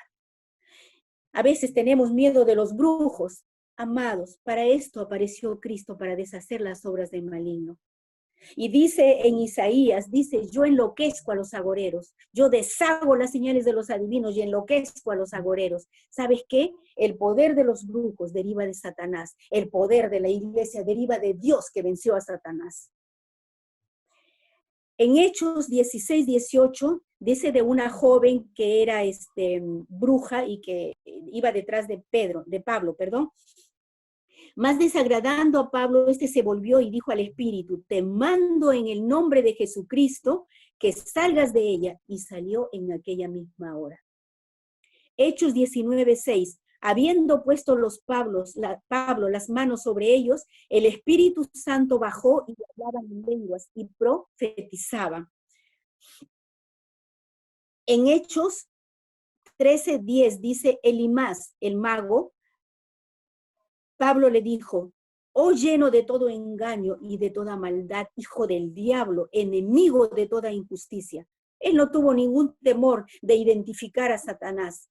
A veces tenemos miedo de los brujos. Amados, para esto apareció Cristo, para deshacer las obras del maligno. Y dice en Isaías, dice, yo enloquezco a los agoreros, yo deshago las señales de los adivinos y enloquezco a los agoreros. ¿Sabes qué? El poder de los brujos deriva de Satanás, el poder de la iglesia deriva de Dios que venció a Satanás. En Hechos 16-18 dice de una joven que era bruja y que iba detrás de Pablo. Más desagradando a Pablo, se volvió y dijo al espíritu, te mando en el nombre de Jesucristo que salgas de ella. Y salió en aquella misma hora. Hechos 19:6, habiendo puesto Pablo las manos sobre ellos, el Espíritu Santo bajó y hablaban en lenguas y profetizaban. En Hechos 13:10 dice Elimás, el mago, Pablo le dijo, oh lleno de todo engaño y de toda maldad, hijo del diablo, enemigo de toda injusticia. Él no tuvo ningún temor de identificar a Satanás.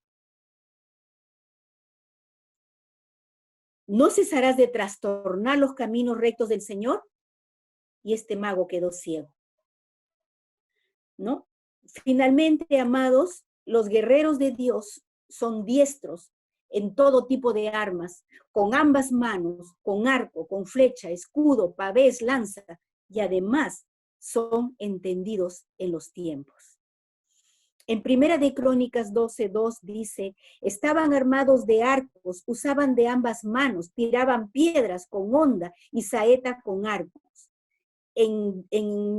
¿No cesarás de trastornar los caminos rectos del Señor? Y este mago quedó ciego. ¿No? Finalmente, amados, los guerreros de Dios son diestros en todo tipo de armas, con ambas manos, con arco, con flecha, escudo, pavés, lanza, y además son entendidos en los tiempos. En Primera de Crónicas 12:2 dice, estaban armados de arcos, usaban de ambas manos, tiraban piedras con honda y saeta con arcos. En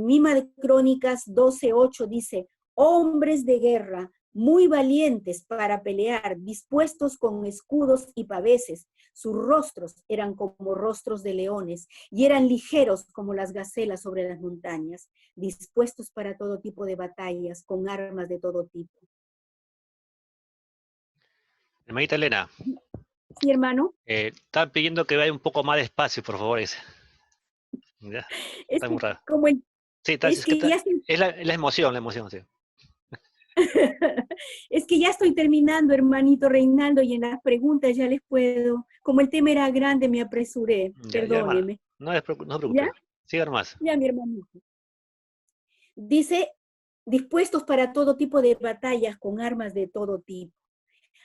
Misma de Crónicas 12:8 dice, hombres de guerra, muy valientes para pelear, dispuestos con escudos y paveses. Sus rostros eran como rostros de leones y eran ligeros como las gacelas sobre las montañas, dispuestos para todo tipo de batallas, con armas de todo tipo. Hermanita Elena. Sí, hermano. Están pidiendo que vaya un poco más despacio, por favor. Ya, está muy raro. Sí, es la emoción, sí. Es que ya estoy terminando, hermanito Reinaldo, y en las preguntas ya les puedo. Como el tema era grande, me apresuré. Perdóneme. No se preocupe. Siga nomás. Ya, mi hermanito. Dice, dispuestos para todo tipo de batallas con armas de todo tipo.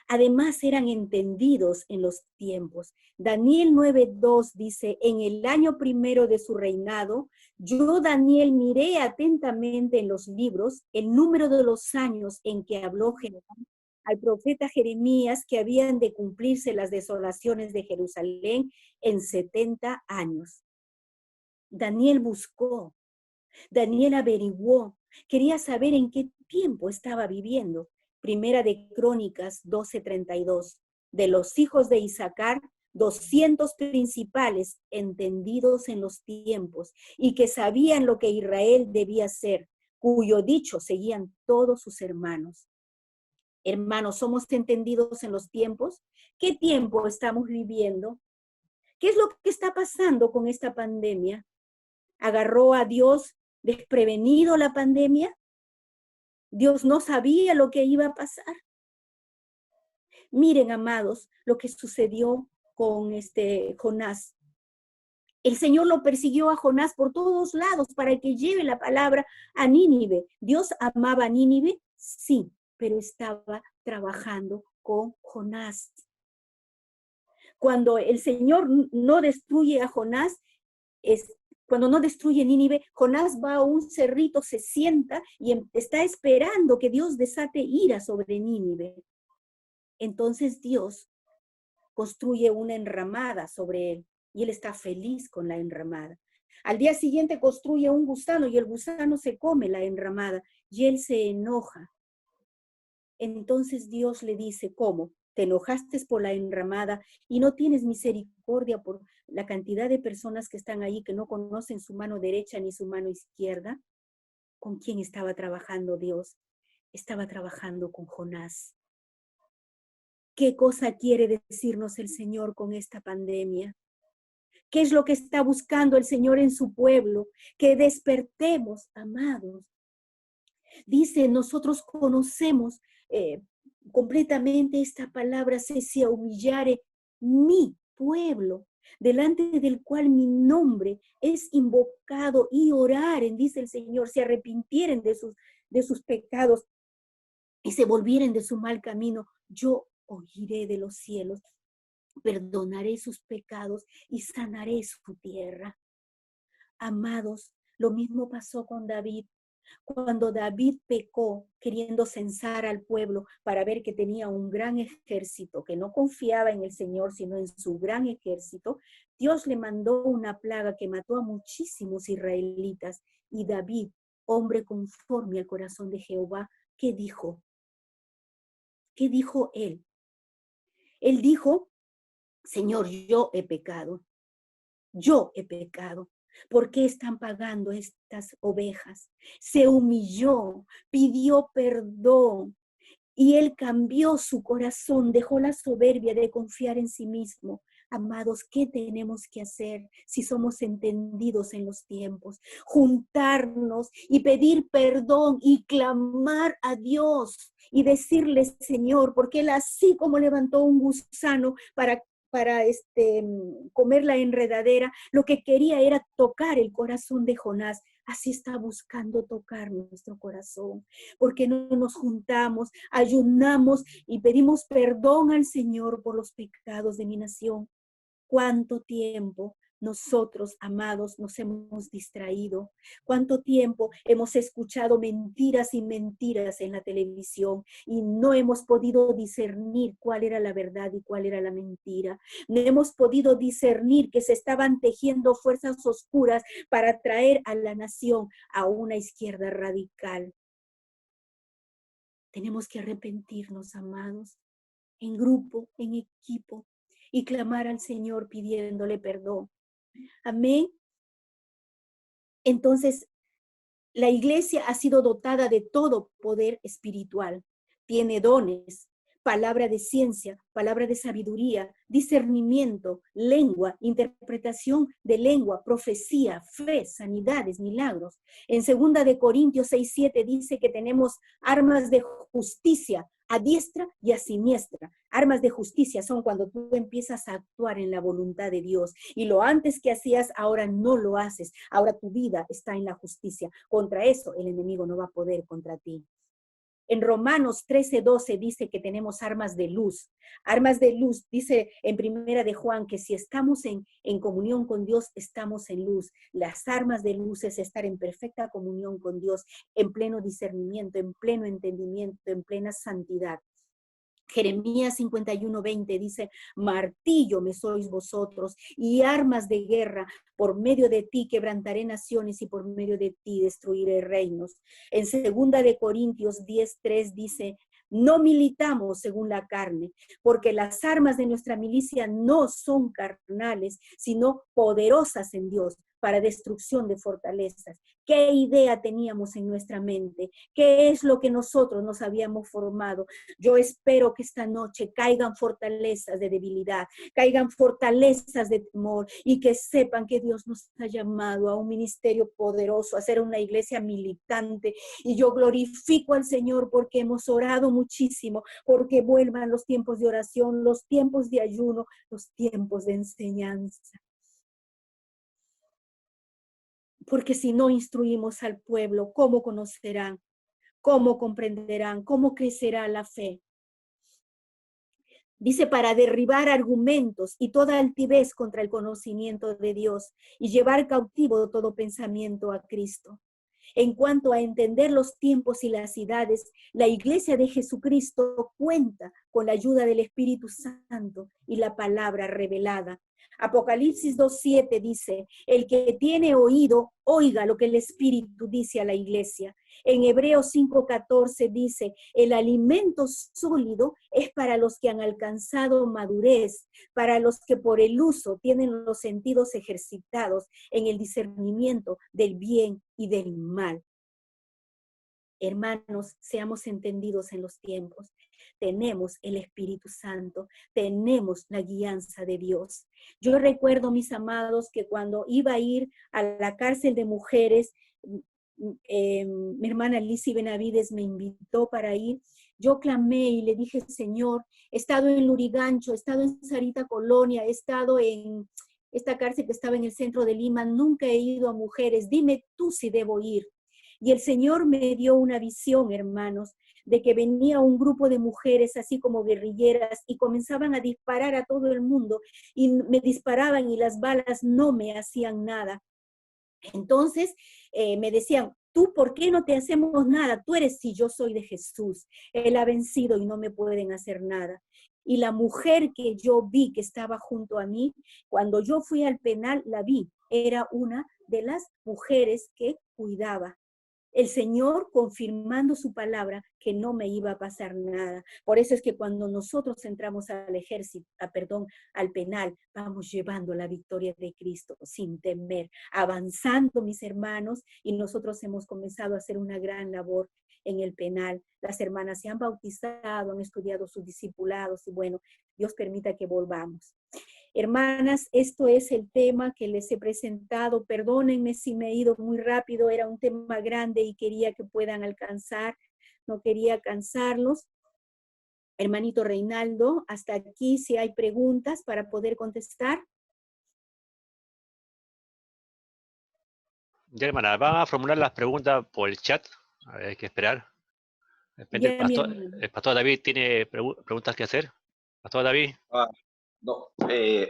Además eran entendidos en los tiempos. Daniel 9:2 dice, en el año primero de su reinado, yo, Daniel, miré atentamente en los libros el número de los años en que habló al profeta Jeremías que habían de cumplirse las desolaciones de Jerusalén en 70 años. Daniel buscó, Daniel averiguó, quería saber en qué tiempo estaba viviendo. Primera de Crónicas 12:32. De los hijos de Isaacar, 200 principales entendidos en los tiempos y que sabían lo que Israel debía hacer, cuyo dicho seguían todos sus hermanos. Hermanos, ¿somos entendidos en los tiempos? ¿Qué tiempo estamos viviendo? ¿Qué es lo que está pasando con esta pandemia? ¿Agarró a Dios desprevenido la pandemia? ¿Dios no sabía lo que iba a pasar? Miren, amados, lo que sucedió con Jonás. El Señor lo persiguió a Jonás por todos lados para que lleve la palabra a Nínive. ¿Dios amaba a Nínive? Sí, pero estaba trabajando con Jonás. Cuando el Señor no destruye a Jonás, cuando no destruye Nínive, Jonás va a un cerrito, se sienta y está esperando que Dios desate ira sobre Nínive. Entonces Dios construye una enramada sobre él y él está feliz con la enramada. Al día siguiente construye un gusano y el gusano se come la enramada y él se enoja. Entonces Dios le dice, ¿cómo? ¿Te enojaste por la enramada y no tienes misericordia por la cantidad de personas que están ahí que no conocen su mano derecha ni su mano izquierda? ¿Con quién estaba trabajando Dios? Estaba trabajando con Jonás. ¿Qué cosa quiere decirnos el Señor con esta pandemia? ¿Qué es lo que está buscando el Señor en su pueblo? Que despertemos, amados. Dice, nosotros conocemos completamente esta palabra, se humillare mi pueblo, delante del cual mi nombre es invocado, y oraren, dice el Señor, se arrepintieren de sus pecados y se volvieren de su mal camino, yo oiré de los cielos, perdonaré sus pecados y sanaré su tierra. Amados, lo mismo pasó con David. Cuando David pecó queriendo censar al pueblo para ver que tenía un gran ejército, que no confiaba en el Señor, sino en su gran ejército, Dios le mandó una plaga que mató a muchísimos israelitas. Y David, hombre conforme al corazón de Jehová, ¿qué dijo? ¿Qué dijo él? Él dijo, Señor, yo he pecado. ¿Por qué están pagando estas ovejas? Se humilló, pidió perdón y él cambió su corazón, dejó la soberbia de confiar en sí mismo. Amados, ¿qué tenemos que hacer si somos entendidos en los tiempos? Juntarnos y pedir perdón y clamar a Dios y decirle, Señor, porque Él así como levantó un gusano para comer la enredadera, lo que quería era tocar el corazón de Jonás. Así está buscando tocar nuestro corazón, porque no nos juntamos, ayunamos y pedimos perdón al Señor por los pecados de mi nación. ¿Cuánto tiempo nosotros, amados, nos hemos distraído? ¿Cuánto tiempo hemos escuchado mentiras y mentiras en la televisión y no hemos podido discernir cuál era la verdad y cuál era la mentira? No hemos podido discernir que se estaban tejiendo fuerzas oscuras para traer a la nación a una izquierda radical. Tenemos que arrepentirnos, amados, en grupo, en equipo, y clamar al Señor pidiéndole perdón. Amén. Entonces, la iglesia ha sido dotada de todo poder espiritual. Tiene dones, palabra de ciencia, palabra de sabiduría, discernimiento, lengua, interpretación de lengua, profecía, fe, sanidades, milagros. En 2 de Corintios 6:7 dice que tenemos armas de justicia a diestra y a siniestra. Armas de justicia son cuando tú empiezas a actuar en la voluntad de Dios y lo antes que hacías, ahora no lo haces. Ahora tu vida está en la justicia. Contra eso el enemigo no va a poder contra ti. En Romanos 13:12 dice que tenemos armas de luz. Armas de luz, dice en 1 de Juan, que si estamos en comunión con Dios, estamos en luz. Las armas de luz es estar en perfecta comunión con Dios, en pleno discernimiento, en pleno entendimiento, en plena santidad. Jeremías 51:20 dice, martillo me sois vosotros y armas de guerra, por medio de ti quebrantaré naciones y por medio de ti destruiré reinos. En 2 de Corintios 10:3 dice, no militamos según la carne, porque las armas de nuestra milicia no son carnales, sino poderosas en Dios para destrucción de fortalezas. ¿Qué idea teníamos en nuestra mente? ¿Qué es lo que nosotros nos habíamos formado? Yo espero que esta noche caigan fortalezas de debilidad, caigan fortalezas de temor y que sepan que Dios nos ha llamado a un ministerio poderoso, a ser una iglesia militante. Y yo glorifico al Señor porque hemos orado muchísimo, porque vuelvan los tiempos de oración, los tiempos de ayuno, los tiempos de enseñanza. Porque si no instruimos al pueblo, ¿cómo conocerán? ¿Cómo comprenderán? ¿Cómo crecerá la fe? Dice, para derribar argumentos y toda altivez contra el conocimiento de Dios y llevar cautivo todo pensamiento a Cristo. En cuanto a entender los tiempos y las edades, la Iglesia de Jesucristo cuenta con la ayuda del Espíritu Santo y la palabra revelada. Apocalipsis 2:7 dice, el que tiene oído, oiga lo que el Espíritu dice a la Iglesia. En Hebreos 5:14 dice, el alimento sólido es para los que han alcanzado madurez, para los que por el uso tienen los sentidos ejercitados en el discernimiento del bien y del mal. Hermanos, seamos entendidos en los tiempos. Tenemos el Espíritu Santo, tenemos la guianza de Dios. Yo recuerdo, mis amados, que cuando iba a ir a la cárcel de mujeres, mi hermana Lizzy Benavides me invitó para ir. Yo clamé y le dije, Señor, he estado en Lurigancho, he estado en Sarita Colonia, he estado en esta cárcel que estaba en el centro de Lima, nunca he ido a mujeres, dime tú si debo ir. Y el Señor me dio una visión, hermanos, de que venía un grupo de mujeres así como guerrilleras y comenzaban a disparar a todo el mundo y me disparaban y las balas no me hacían nada. Entonces me decían, ¿tú por qué no te hacemos nada? Tú eres, sí, yo soy de Jesús. Él ha vencido y no me pueden hacer nada. Y la mujer que yo vi que estaba junto a mí, cuando yo fui al penal, la vi. Era una de las mujeres que cuidaba. El Señor confirmando su palabra que no me iba a pasar nada. Por eso es que cuando nosotros entramos al ejército, al penal, vamos llevando la victoria de Cristo sin temer, avanzando, mis hermanos, y nosotros hemos comenzado a hacer una gran labor en el penal. Las hermanas se han bautizado, han estudiado sus discipulados y bueno, Dios permita que volvamos. Hermanas, esto es el tema que les he presentado. Perdónenme si me he ido muy rápido, era un tema grande y quería que puedan alcanzar, no quería cansarlos. Hermanito Reinaldo, hasta aquí si hay preguntas para poder contestar. Ya, hermana, van a formular las preguntas por el chat. A ver, hay que esperar. Depende, Ya, el pastor David tiene preguntas que hacer. Pastor David. No.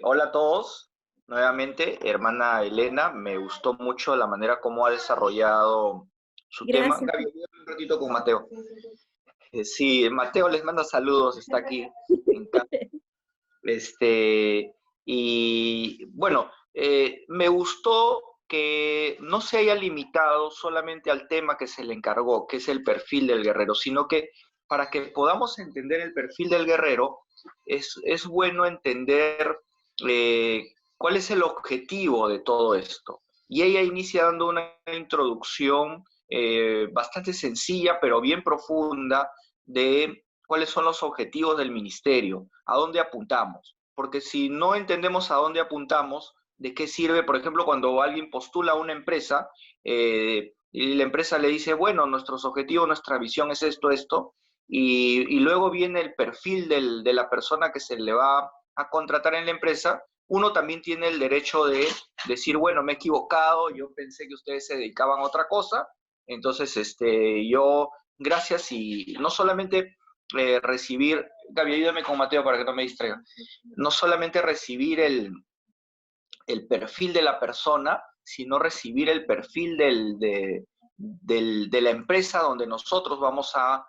Hola a todos. Nuevamente, hermana Elena, me gustó mucho la manera como ha desarrollado su tema. Gaby, ayúdame un ratito con Mateo. Sí, Mateo les manda saludos, está aquí en casa. Y bueno, me gustó que no se haya limitado solamente al tema que se le encargó, que es el perfil del guerrero, sino que para que podamos entender el perfil del guerrero, es bueno entender cuál es el objetivo de todo esto. Y ella inicia dando una introducción bastante sencilla, pero bien profunda, de cuáles son los objetivos del ministerio, a dónde apuntamos. Porque si no entendemos a dónde apuntamos, ¿de qué sirve, por ejemplo, cuando alguien postula a una empresa y la empresa le dice, bueno, nuestros objetivos, nuestra visión es esto, y luego viene el perfil de la persona que se le va a contratar en la empresa? Uno también tiene el derecho de decir, bueno, me he equivocado, yo pensé que ustedes se dedicaban a otra cosa, entonces yo, gracias, y no solamente recibir, Gaby, ayúdame con Mateo para que no me distraiga, no solamente recibir el perfil de la persona, sino recibir el perfil de la empresa donde nosotros vamos a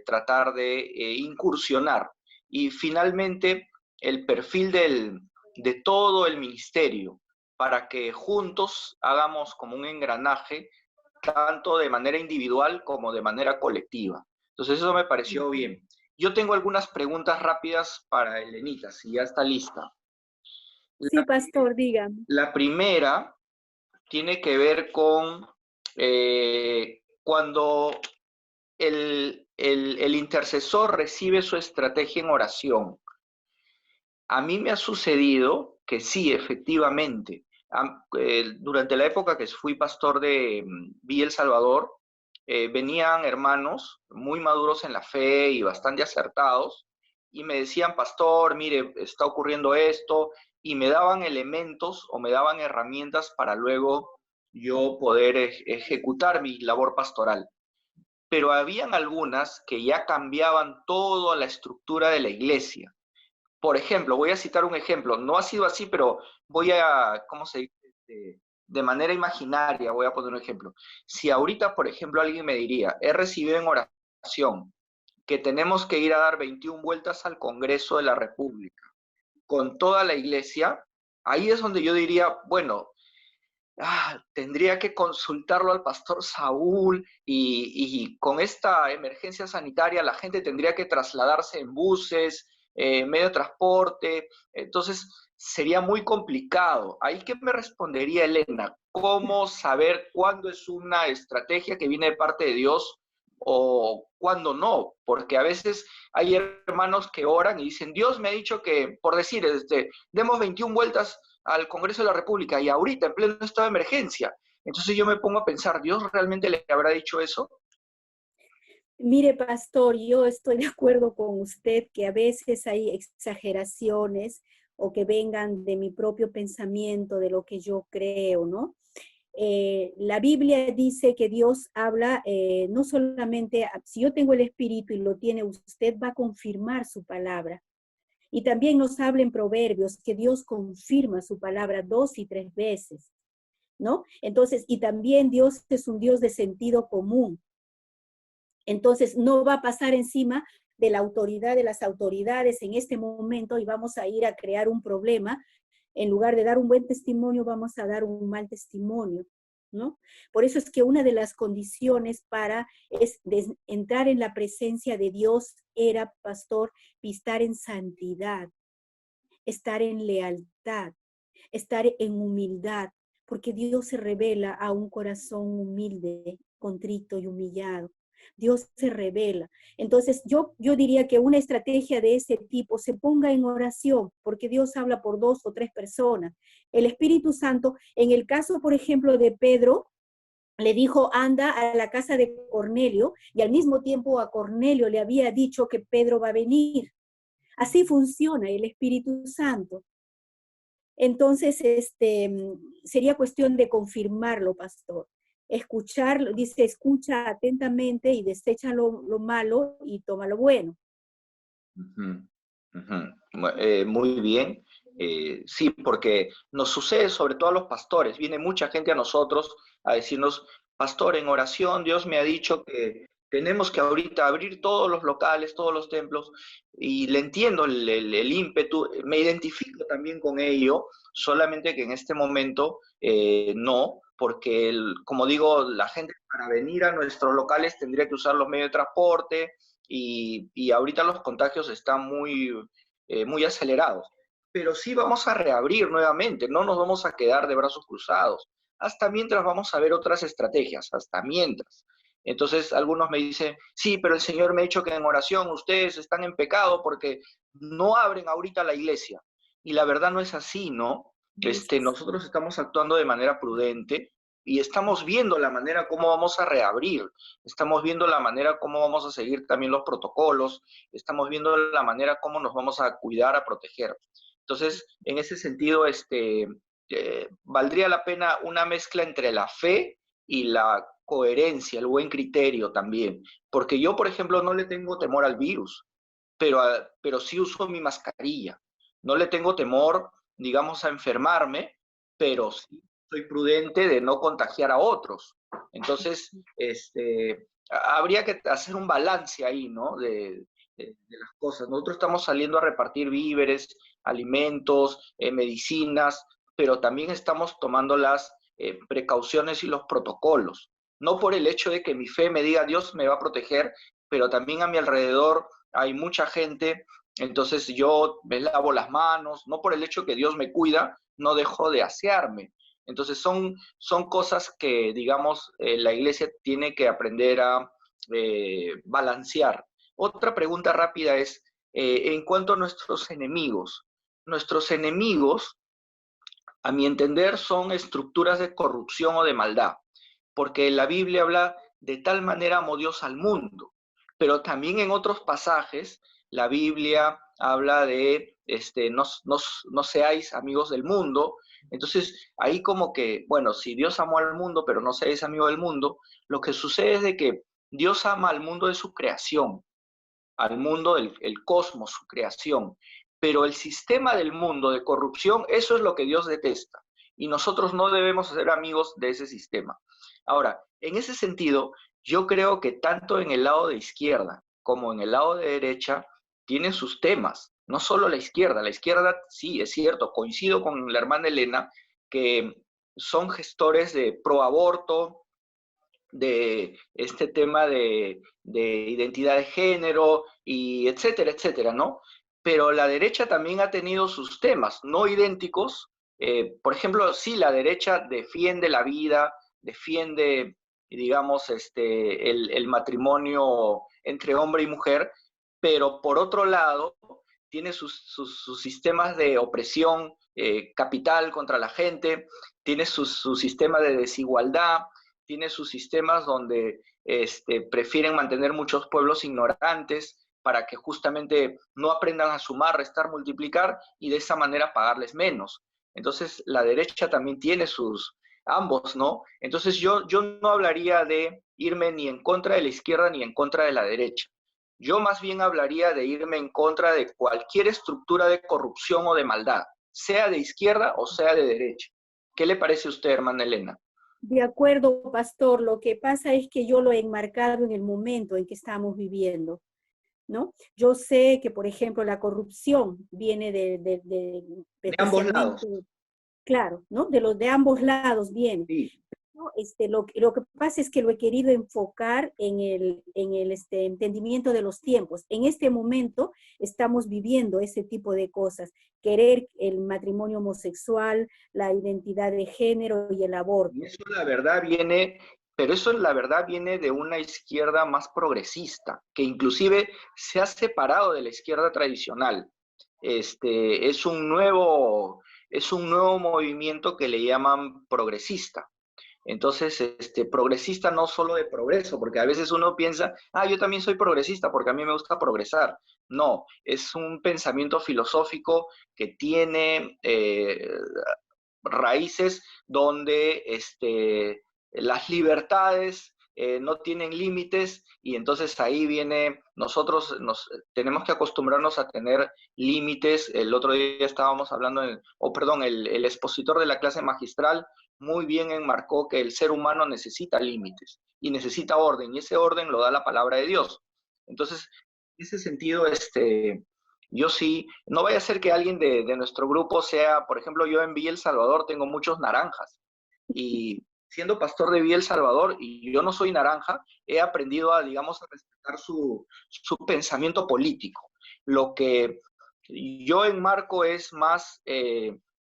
tratar de incursionar. Y finalmente, el perfil de todo el ministerio, para que juntos hagamos como un engranaje, tanto de manera individual como de manera colectiva. Entonces eso me pareció bien. Yo tengo algunas preguntas rápidas para Elenita, si ya está lista. Sí, pastor, dígame. La primera tiene que ver con cuando el intercesor recibe su estrategia en oración. A mí me ha sucedido que sí, efectivamente, durante la época que fui pastor de Villa El Salvador, venían hermanos muy maduros en la fe y bastante acertados, y me decían, pastor, mire, está ocurriendo esto, y me daban elementos o me daban herramientas para luego yo poder ejecutar mi labor pastoral. Pero habían algunas que ya cambiaban toda la estructura de la iglesia. Por ejemplo, voy a citar un ejemplo, no ha sido así, pero voy a, ¿cómo se dice? De manera imaginaria, voy a poner un ejemplo. Si ahorita, por ejemplo, alguien me diría, he recibido en oración que tenemos que ir a dar 21 vueltas al Congreso de la República con toda la iglesia, ahí es donde yo diría, bueno, tendría que consultarlo al pastor Saúl y con esta emergencia sanitaria la gente tendría que trasladarse en buses, medio de transporte, entonces sería muy complicado. Ahí, ¿qué me respondería Elena? ¿Cómo saber cuándo es una estrategia que viene de parte de Dios o cuándo no, porque a veces hay hermanos que oran y dicen, Dios me ha dicho que, por decir, demos 21 vueltas al Congreso de la República y ahorita, en pleno estado de emergencia. Entonces yo me pongo a pensar, ¿Dios realmente le habrá dicho eso? Mire, pastor, yo estoy de acuerdo con usted que a veces hay exageraciones o que vengan de mi propio pensamiento, de lo que yo creo, ¿no? La Biblia dice que Dios habla no solamente, si yo tengo el Espíritu y lo tiene usted, va a confirmar su palabra. Y también nos habla en Proverbios que Dios confirma su palabra 2 y 3 veces, ¿no? Entonces, y también Dios es un Dios de sentido común. Entonces, no va a pasar encima de la autoridad de las autoridades en este momento y vamos a ir a crear un problema. En lugar de dar un buen testimonio, vamos a dar un mal testimonio, ¿no? Por eso es que una de las condiciones para entrar en la presencia de Dios era, pastor, estar en santidad, estar en lealtad, estar en humildad, porque Dios se revela a un corazón humilde, contrito y humillado. Dios se revela. Entonces, yo diría que una estrategia de ese tipo se ponga en oración, porque Dios habla por 2 o 3 personas. El Espíritu Santo, en el caso, por ejemplo, de Pedro, le dijo, anda a la casa de Cornelio, y al mismo tiempo a Cornelio le había dicho que Pedro va a venir. Así funciona el Espíritu Santo. Entonces, sería cuestión de confirmarlo, pastor. Escucharlo, dice, escucha atentamente y desecha lo malo y toma lo bueno. Ujú, ujú. Muy bien. Sí, porque nos sucede sobre todo a los pastores. Viene mucha gente a nosotros a decirnos, pastor, en oración Dios me ha dicho que tenemos que ahorita abrir todos los locales, todos los templos, y le entiendo el ímpetu, me identifico también con ello, solamente que en este momento no, porque como digo, la gente para venir a nuestros locales tendría que usar los medios de transporte, y ahorita los contagios están muy acelerados. Pero sí vamos a reabrir nuevamente, no nos vamos a quedar de brazos cruzados. Hasta mientras vamos a ver otras estrategias, hasta mientras. Entonces algunos me dicen, sí, pero el Señor me ha dicho que en oración ustedes están en pecado porque no abren ahorita la iglesia. Y la verdad no es así, ¿no? Nosotros estamos actuando de manera prudente y estamos viendo la manera como vamos a reabrir. Estamos viendo la manera cómo vamos a seguir también los protocolos, estamos viendo la manera cómo nos vamos a cuidar, a proteger. Entonces, en ese sentido, valdría la pena una mezcla entre la fe y la coherencia, el buen criterio también. Porque yo, por ejemplo, no le tengo temor al virus, pero sí uso mi mascarilla. No le tengo temor, digamos, a enfermarme, pero sí soy prudente de no contagiar a otros. Entonces, habría que hacer un balance ahí, ¿no? De las cosas. Nosotros estamos saliendo a repartir víveres, alimentos, medicinas, pero también estamos tomando las precauciones y los protocolos. No por el hecho de que mi fe me diga Dios me va a proteger, pero también a mi alrededor hay mucha gente, entonces yo me lavo las manos, no por el hecho que Dios me cuida, no dejo de asearme. Entonces son cosas que, digamos, la iglesia tiene que aprender a balancear. Otra pregunta rápida es, en cuanto a nuestros enemigos, a mi entender, son estructuras de corrupción o de maldad, porque la Biblia habla de tal manera amó Dios al mundo, pero también en otros pasajes la Biblia habla de no seáis amigos del mundo. Entonces, ahí como que, bueno, si Dios amó al mundo, pero no seáis amigos del mundo, lo que sucede es de que Dios ama al mundo de su creación, al mundo del el cosmos, su creación. Pero el sistema del mundo de corrupción, eso es lo que Dios detesta. Y nosotros no debemos ser amigos de ese sistema. Ahora, en ese sentido, yo creo que tanto en el lado de izquierda como en el lado de derecha tienen sus temas. No solo la izquierda sí, es cierto, coincido con la hermana Elena, que son gestores de pro aborto, de este tema de identidad de género, y etcétera, etcétera, ¿no? Pero la derecha también ha tenido sus temas, no idénticos. Por ejemplo, sí, la derecha defiende la vida, defiende digamos, el matrimonio entre hombre y mujer, pero por otro lado tiene sus sistemas de opresión capital contra la gente, tiene su sistema de desigualdad, tiene sus sistemas donde prefieren mantener muchos pueblos ignorantes para que justamente no aprendan a sumar, restar, multiplicar y de esa manera pagarles menos. Entonces la derecha también tiene ambos, ¿no? Entonces yo no hablaría de irme ni en contra de la izquierda ni en contra de la derecha. Yo más bien hablaría de irme en contra de cualquier estructura de corrupción o de maldad, sea de izquierda o sea de derecha. ¿Qué le parece a usted, hermana Elena? De acuerdo, pastor. Lo que pasa es que yo lo he enmarcado en el momento en que estamos viviendo, ¿no? Yo sé que, por ejemplo, la corrupción viene de ambos lados. Claro, ¿no? De ambos lados viene. Sí. ¿No? Lo que pasa es que lo he querido enfocar en el entendimiento de los tiempos. En este momento estamos viviendo ese tipo de cosas, querer el matrimonio homosexual, la identidad de género y el aborto. Y eso la verdad viene, pero eso la verdad viene de una izquierda más progresista, que inclusive se ha separado de la izquierda tradicional. Es un nuevo movimiento que le llaman progresista. Entonces, progresista no solo de progreso, porque a veces uno piensa, yo también soy progresista porque a mí me gusta progresar. No, es un pensamiento filosófico que tiene raíces donde las libertades no tienen límites y entonces ahí viene, nosotros tenemos que acostumbrarnos a tener límites. El otro día estábamos hablando, el expositor de la clase magistral muy bien enmarcó que el ser humano necesita límites y necesita orden, y ese orden lo da la palabra de Dios. Entonces, en ese sentido, yo sí, no vaya a ser que alguien de nuestro grupo sea, por ejemplo, yo en Villa El Salvador tengo muchos naranjas, y siendo pastor de Villa El Salvador, y yo no soy naranja, he aprendido a, digamos, a respetar su pensamiento político. Lo que yo enmarco es más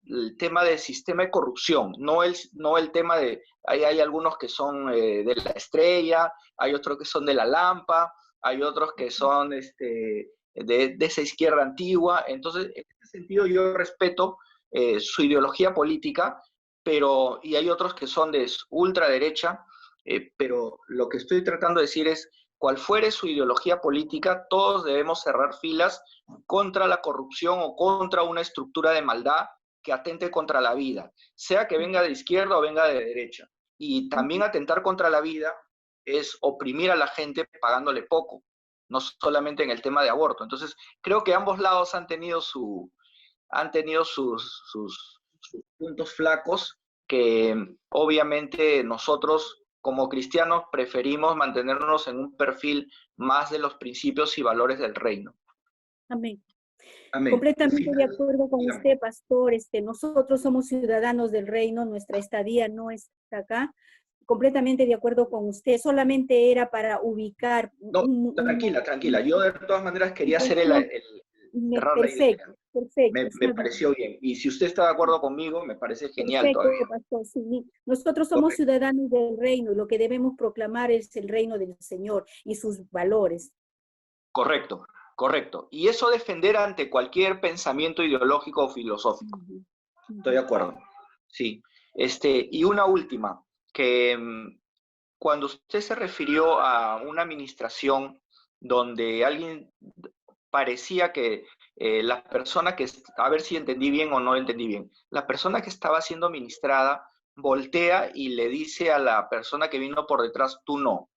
el tema del sistema de corrupción, no el tema de, hay algunos que son de la estrella, hay otros que son de la lampa, hay otros que son de esa izquierda antigua. Entonces, en ese sentido yo respeto su ideología política, y hay otros que son de ultraderecha, pero lo que estoy tratando de decir es, cual fuere su ideología política, todos debemos cerrar filas contra la corrupción o contra una estructura de maldad que atente contra la vida, sea que venga de izquierda o venga de derecha. Y también atentar contra la vida es oprimir a la gente pagándole poco, no solamente en el tema de aborto. Entonces, creo que ambos lados han tenido sus puntos flacos que obviamente nosotros como cristianos preferimos mantenernos en un perfil más de los principios y valores del reino. Amén. Amén. Completamente de acuerdo con usted, pastor. Nosotros somos ciudadanos del reino, nuestra estadía no está acá. Completamente de acuerdo con usted. Solamente era para ubicar. No, tranquila. Yo de todas maneras quería hacer cerrar la idea. Perfecto. Me pareció bien. Y si usted está de acuerdo conmigo, me parece genial. Perfecto, todavía. pastor. Sí. Nosotros somos ciudadanos del reino y lo que debemos proclamar es el reino del Señor y sus valores. Correcto. Y eso defender ante cualquier pensamiento ideológico o filosófico. Estoy de acuerdo. Sí. Y una última, que cuando usted se refirió a una administración donde alguien parecía que la persona que, a ver si entendí bien o no entendí bien, la persona que estaba siendo ministrada voltea y le dice a la persona que vino por detrás, tú no.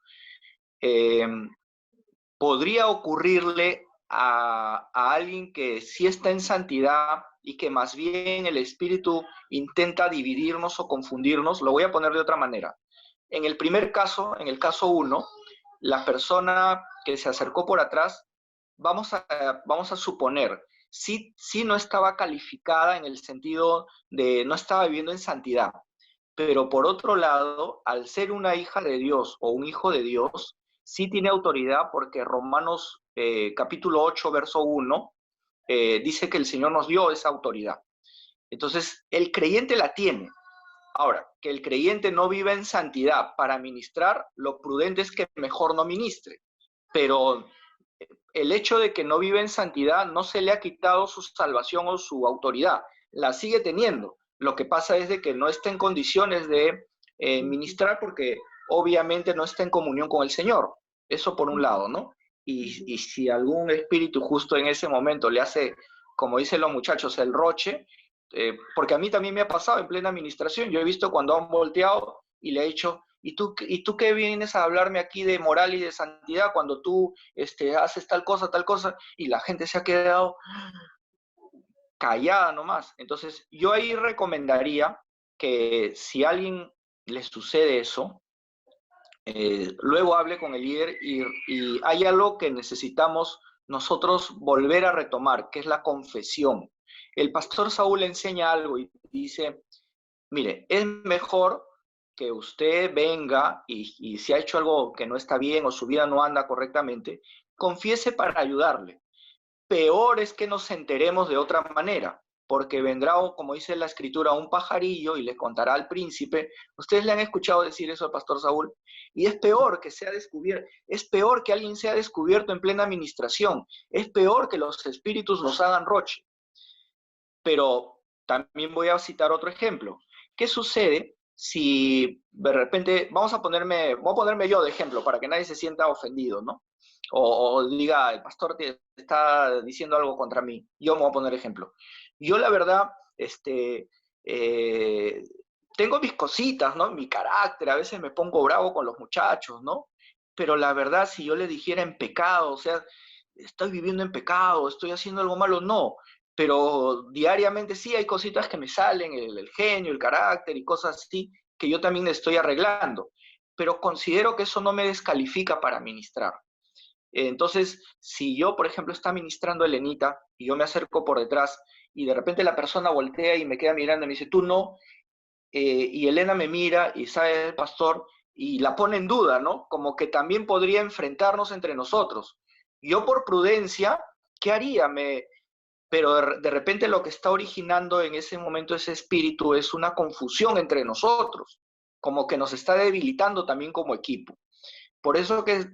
Podría ocurrirle a alguien que sí está en santidad y que más bien el espíritu intenta dividirnos o confundirnos. Lo voy a poner de otra manera. En el primer caso, en el caso 1, la persona que se acercó por atrás, vamos a suponer, sí no estaba calificada en el sentido de no estaba viviendo en santidad, pero por otro lado, al ser una hija de Dios o un hijo de Dios, sí tiene autoridad, porque Romanos capítulo 8, verso 1, dice que el Señor nos dio esa autoridad. Entonces, el creyente la tiene, Ahora, que el creyente no viva en santidad para ministrar, lo prudente es que mejor no ministre. Pero el hecho de que no vive en santidad no se le ha quitado su salvación o su autoridad, la sigue teniendo. Lo que pasa es de que no está en condiciones de ministrar porque obviamente no está en comunión con el Señor. Eso por un lado, ¿no? Y si algún espíritu justo en ese momento le hace, como dicen los muchachos, el roche, porque a mí también me ha pasado en plena administración, yo he visto cuando han volteado y le he dicho, ¿y tú qué vienes a hablarme aquí de moral y de santidad cuando tú haces tal cosa? Y la gente se ha quedado callada nomás. Entonces, yo ahí recomendaría que si a alguien le sucede eso, luego hable con el líder y hay algo que necesitamos nosotros volver a retomar, que es la confesión. El pastor Saúl enseña algo y dice, mire, es mejor que usted venga y si ha hecho algo que no está bien o su vida no anda correctamente, confiese para ayudarle. Peor es que nos enteremos de otra manera, porque vendrá, como dice la escritura, un pajarillo y le contará al príncipe. Ustedes le han escuchado decir eso al pastor Saúl, y es peor que sea descubierto, es peor que alguien sea descubierto en plena administración, es peor que los espíritus nos hagan roche. Pero también voy a citar otro ejemplo. ¿Qué sucede si de repente, voy a ponerme yo de ejemplo para que nadie se sienta ofendido, ¿no? O diga, el pastor te está diciendo algo contra mí. Yo me voy a poner ejemplo. Yo la verdad, eh, tengo mis cositas, ¿no? Mi carácter, a veces me pongo bravo con los muchachos, ¿no? Pero la verdad, si yo le dijera en pecado, o sea, estoy viviendo en pecado, estoy haciendo algo malo, no, pero diariamente sí hay cositas que me salen, el genio, el carácter y cosas así, que yo también estoy arreglando, pero considero que eso no me descalifica para ministrar. Entonces, si yo, por ejemplo, está ministrando Elenita y yo me acerco por detrás y de repente la persona voltea y me queda mirando y me dice, tú no, y Elena me mira y sabe el pastor y la pone en duda, ¿no? Como que también podría enfrentarnos entre nosotros. Yo por prudencia, ¿qué haría? Pero de repente lo que está originando en ese momento ese espíritu es una confusión entre nosotros, como que nos está debilitando también como equipo. Por eso que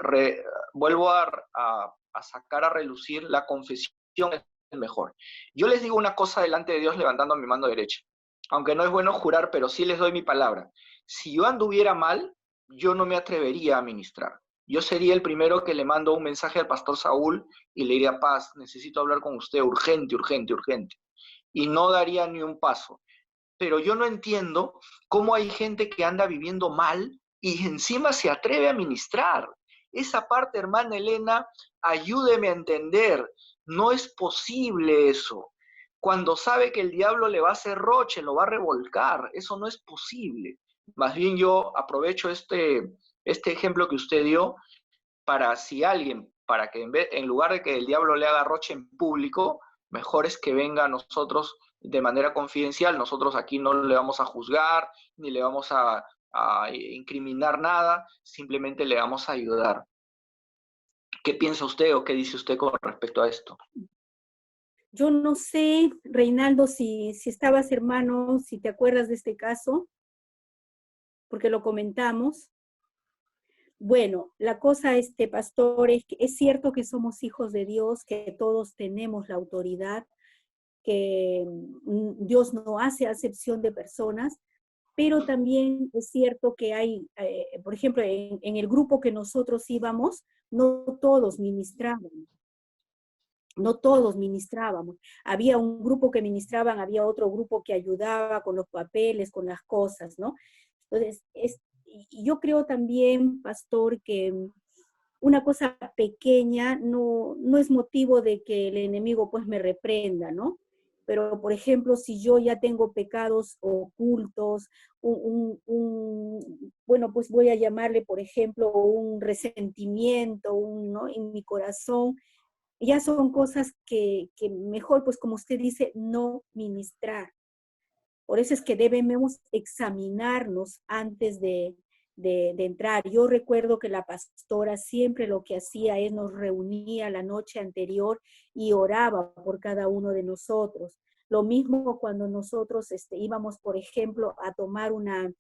vuelvo a sacar a relucir la confesión es mejor. Yo les digo una cosa delante de Dios levantando mi mano derecha, aunque no es bueno jurar, pero sí les doy mi palabra. Si yo anduviera mal, yo no me atrevería a ministrar. Yo sería el primero que le mando un mensaje al pastor Saúl y le diría, Paz, necesito hablar con usted urgente, urgente, urgente. Y no daría ni un paso. Pero yo no entiendo cómo hay gente que anda viviendo mal y encima se atreve a ministrar. Esa parte, hermana Elena, ayúdeme a entender. No es posible eso. Cuando sabe que el diablo le va a hacer roche, lo va a revolcar. Eso no es posible. Más bien yo aprovecho este ejemplo que usted dio para si alguien, para que en lugar de que el diablo le haga roche en público, mejor es que venga a nosotros de manera confidencial. Nosotros aquí no le vamos a juzgar, ni le vamos a incriminar nada, simplemente le vamos a ayudar. ¿Qué piensa usted o qué dice usted con respecto a esto? Yo no sé, Reinaldo, si estabas, hermano, si te acuerdas de este caso, porque lo comentamos. Bueno, la cosa, pastor, es que es cierto que somos hijos de Dios, que todos tenemos la autoridad, que Dios no hace acepción de personas, pero también es cierto que hay, por ejemplo, en el grupo que nosotros íbamos, no todos ministraban. No todos ministrábamos. Había un grupo que ministraban, había otro grupo que ayudaba con los papeles, con las cosas, ¿no? Entonces, y yo creo también, pastor, que una cosa pequeña no es motivo de que el enemigo pues me reprenda, ¿no? Pero, por ejemplo, si yo ya tengo pecados ocultos, bueno, pues voy a llamarle, por ejemplo, un resentimiento, ¿no? En mi corazón, ya son cosas que mejor, pues como usted dice, no ministrar. Por eso es que debemos examinarnos antes de entrar. Yo recuerdo que la pastora siempre lo que hacía es nos reunía la noche anterior y oraba por cada uno de nosotros. Lo mismo cuando nosotros íbamos, por ejemplo, a tomar un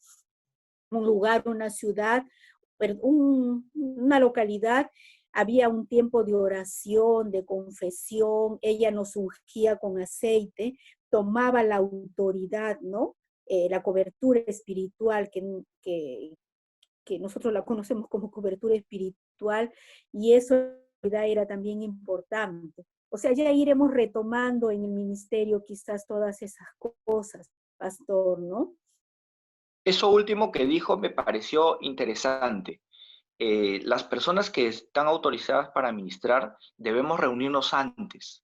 lugar, una ciudad, una localidad, había un tiempo de oración, de confesión, ella nos ungía con aceite, tomaba la autoridad, ¿no? La cobertura espiritual que nosotros la conocemos como cobertura espiritual, y eso era también importante. O sea, ya iremos retomando en el ministerio quizás todas esas cosas, pastor, ¿no? Eso último que dijo me pareció interesante. Las personas que están autorizadas para ministrar debemos reunirnos antes,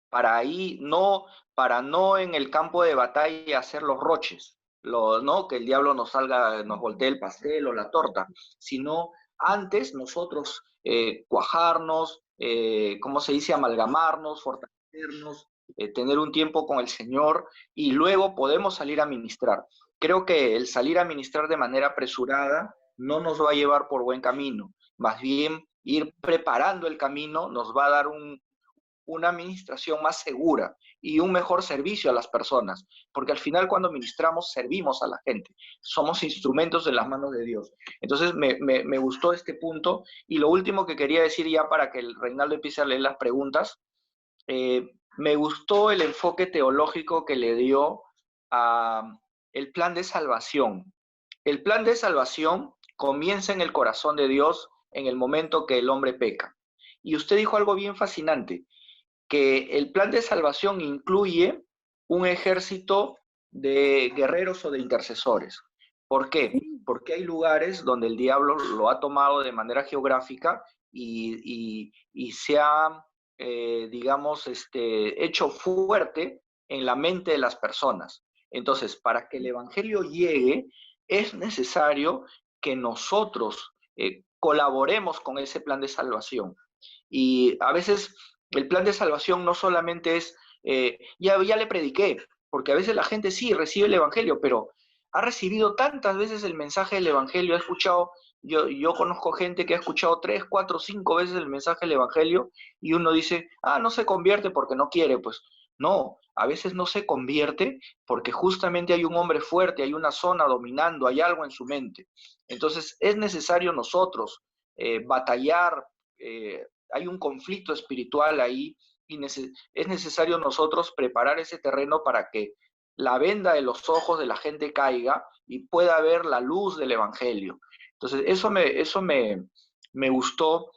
para no en el campo de batalla hacer los roches, ¿no? Que el diablo nos salga, nos voltee el pastel o la torta, sino antes nosotros cuajarnos, ¿cómo se dice? Amalgamarnos, fortalecernos, tener un tiempo con el Señor y luego podemos salir a ministrar. Creo que el salir a ministrar de manera apresurada no nos va a llevar por buen camino, más bien ir preparando el camino nos va a dar una administración más segura y un mejor servicio a las personas, porque al final cuando ministramos servimos a la gente, somos instrumentos en las manos de Dios. Entonces me gustó este punto y lo último que quería decir ya para que el Reinaldo empiece a leer las preguntas, me gustó el enfoque teológico que le dio a el plan de salvación. El plan de salvación comienza en el corazón de Dios en el momento que el hombre peca. Y usted dijo algo bien fascinante, que el plan de salvación incluye un ejército de guerreros o de intercesores. ¿Por qué? Porque hay lugares donde el diablo lo ha tomado de manera geográfica y se ha, digamos, hecho fuerte en la mente de las personas. Entonces, para que el evangelio llegue, es necesario que nosotros colaboremos con ese plan de salvación. Y a veces el plan de salvación no solamente es, ya le prediqué, porque a veces la gente sí recibe el evangelio, pero ha recibido tantas veces el mensaje del evangelio, ha escuchado, yo conozco gente que ha escuchado 3, 4, 5 veces el mensaje del evangelio y uno dice, no se convierte porque no quiere, pues no, a veces no se convierte porque justamente hay un hombre fuerte, hay una zona dominando, hay algo en su mente. Entonces es necesario nosotros batallar, hay un conflicto espiritual ahí y es necesario nosotros preparar ese terreno para que la venda de los ojos de la gente caiga y pueda ver la luz del evangelio. Entonces, eso me gustó,